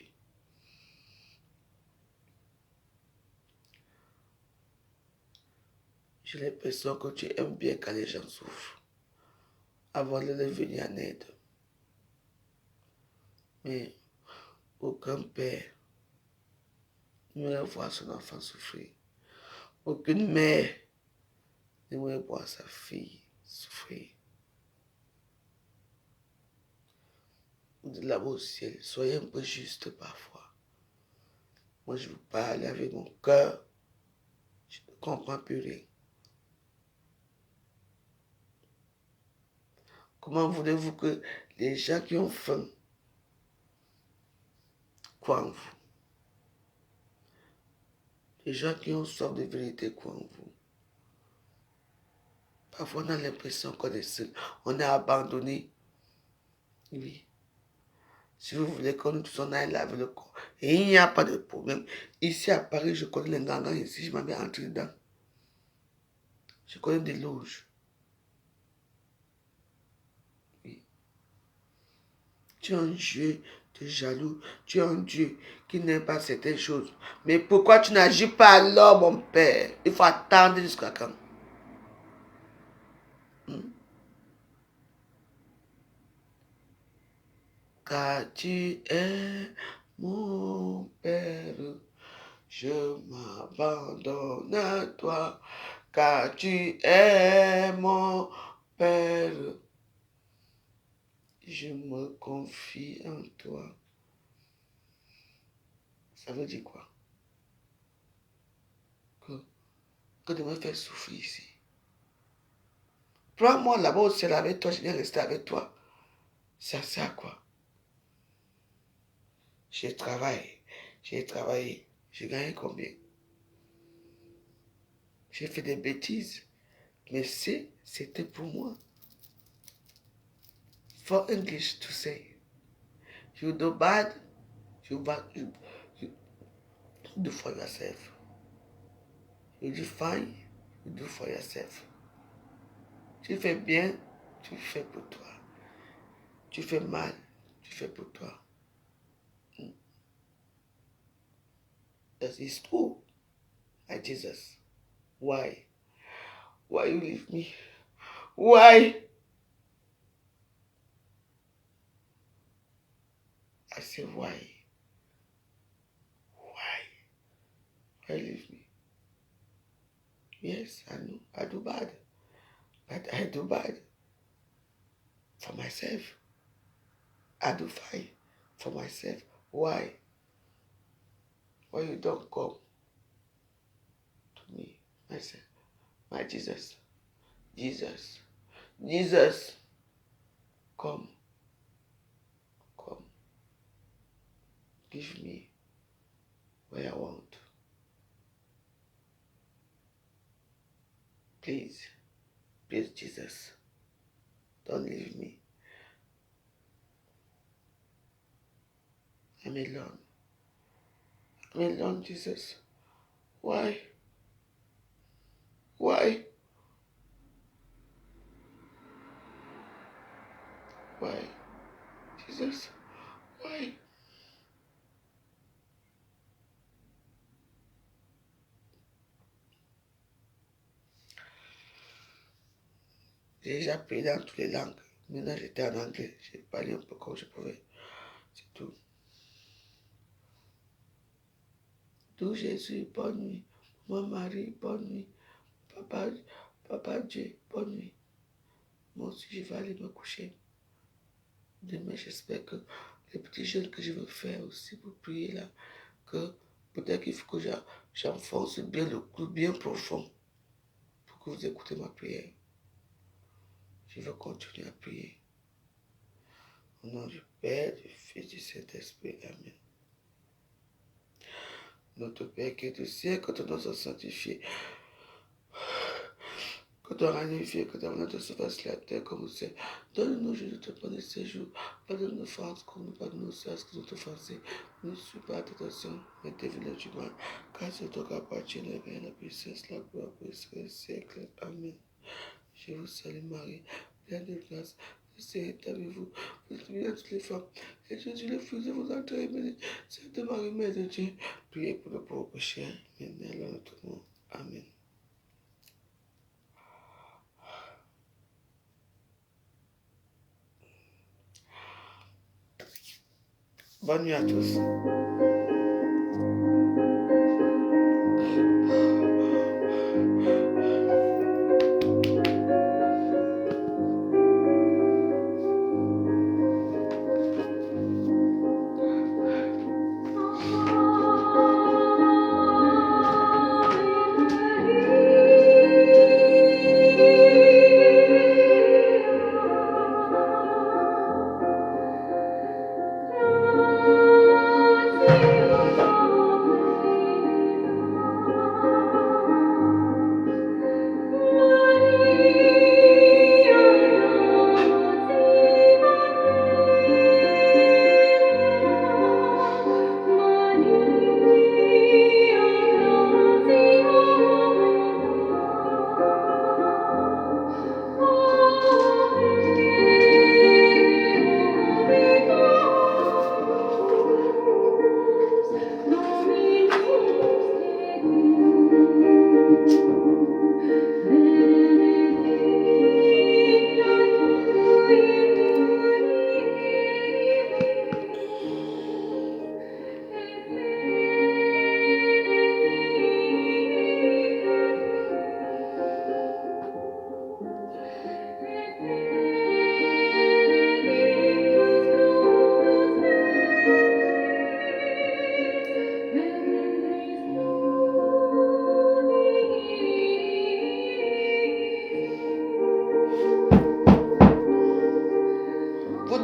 J'ai l'impression que tu aimes bien quand les gens souffrent, avant de leur venir en aide. Mais aucun père n'aimerait voir son enfant souffrir. Aucune mère n'aimerait voir sa fille souffrir. De là-bas au ciel, soyez un peu juste parfois. Moi, je vous parle avec mon cœur. Je ne comprends plus rien. Comment voulez-vous que les gens qui ont faim croient en vous? Les gens qui ont soif de vérité croient en vous. Parfois, on a l'impression qu'on est seul. On est abandonné. Oui. Si vous voulez qu'on nous tous on aille laver le corps. Et il n'y a pas de problème. Ici à Paris, je connais les gangans ici, je m'en vais entrer dedans. Je connais des loges. Oui. Tu es un Dieu de jaloux. Tu es un Dieu qui n'aime pas certaines choses. Mais pourquoi tu n'agis pas alors, mon Père? Il faut attendre jusqu'à quand? Car tu es mon Père, je m'abandonne à toi. Car tu es mon Père, je me confie en toi. Ça veut dire quoi? Que de me faire souffrir ici. Prends-moi là-bas au ciel avec toi, je viens rester avec toi. Ça sert à quoi? J'ai travaillé, j'ai gagné combien? J'ai fait des bêtises, mais c'était pour moi. For English to say, you do bad, you do for yourself. You do fine, you do for yourself. Tu fais bien, tu fais pour toi. Tu fais mal, tu fais pour toi. That is true. My Jesus. Why? Why you leave me? Why? I say why? Why? Why leave me? Yes, I know. I do bad. But I do bad for myself. I do fine for myself. Why? Why you don't come to me, myself, my Jesus? Jesus. Jesus. Come. Come. Give me what I want. Please. Please, Jesus. Don't leave me. I'm alone. I'm alone, Jesus. Why? Why? Why? Jesus, why? J'ai déjà appris dans toutes les langues. Maintenant, j'étais en anglais. J'ai parlé un peu comme je pouvais. C'est tout. D'où Jésus, bonne nuit. Maman Marie, bonne nuit. Papa Dieu, bonne nuit. Moi aussi, je vais aller me coucher. Demain, j'espère que les petits jeûnes que je veux faire aussi pour prier là, que peut-être qu'il faut que j'enfonce bien le clou bien profond pour que vous écoutez ma prière. Je veux continuer à prier. Au nom du Père, du Fils, du Saint-Esprit. Amen. Notre Père qui est au ciel, que ton nom soit sanctifié, que ton règne vienne, que ta volonté se fasse sur la terre comme au ciel. Donne-nous aujourd'hui notre pain de ce jour. Pardonne nos offenses, comme nous pardonnons nos sœurs qui nous ont offensés. Ne suis pas à tentation, mais dévile du mal. Car c'est toi qui appartient la paix, la puissance, la gloire, pour les siècles. Amen. Je vous salue Marie, pleine de grâce. Le Seigneur est avec vous. Vous êtes bénie entre toutes les femmes. Et Jésus, le fruit de vos entrailles, est béni. Sainte Marie, Mère de Dieu, priez pour le pauvre pécheur, maintenant et à notre mort. Amen. Bonne nuit à tous.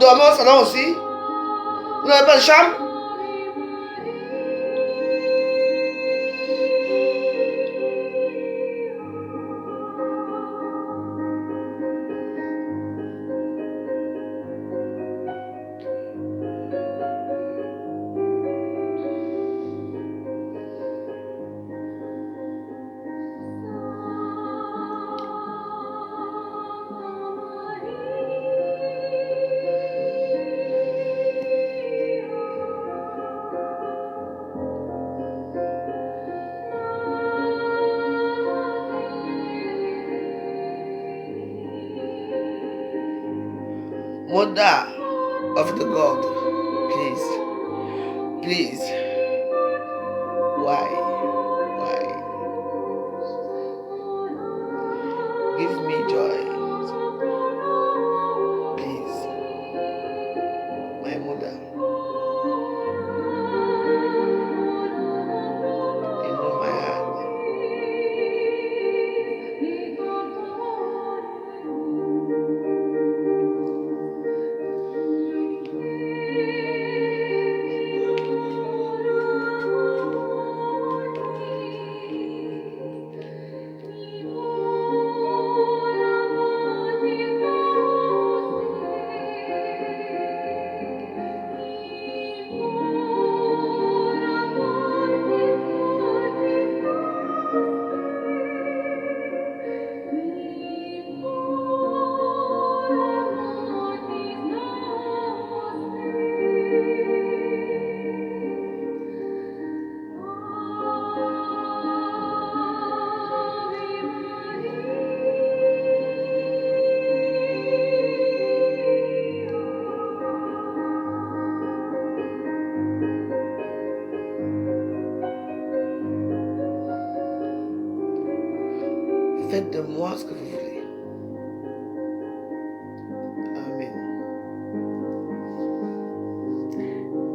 dormez au salon aussi? Vous n'avez pas de chambre? Mother of the God, please, please, why, give me joy, please, my mother, you know my heart. Faites de moi ce que vous voulez. Amen.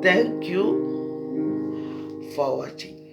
Thank you for watching.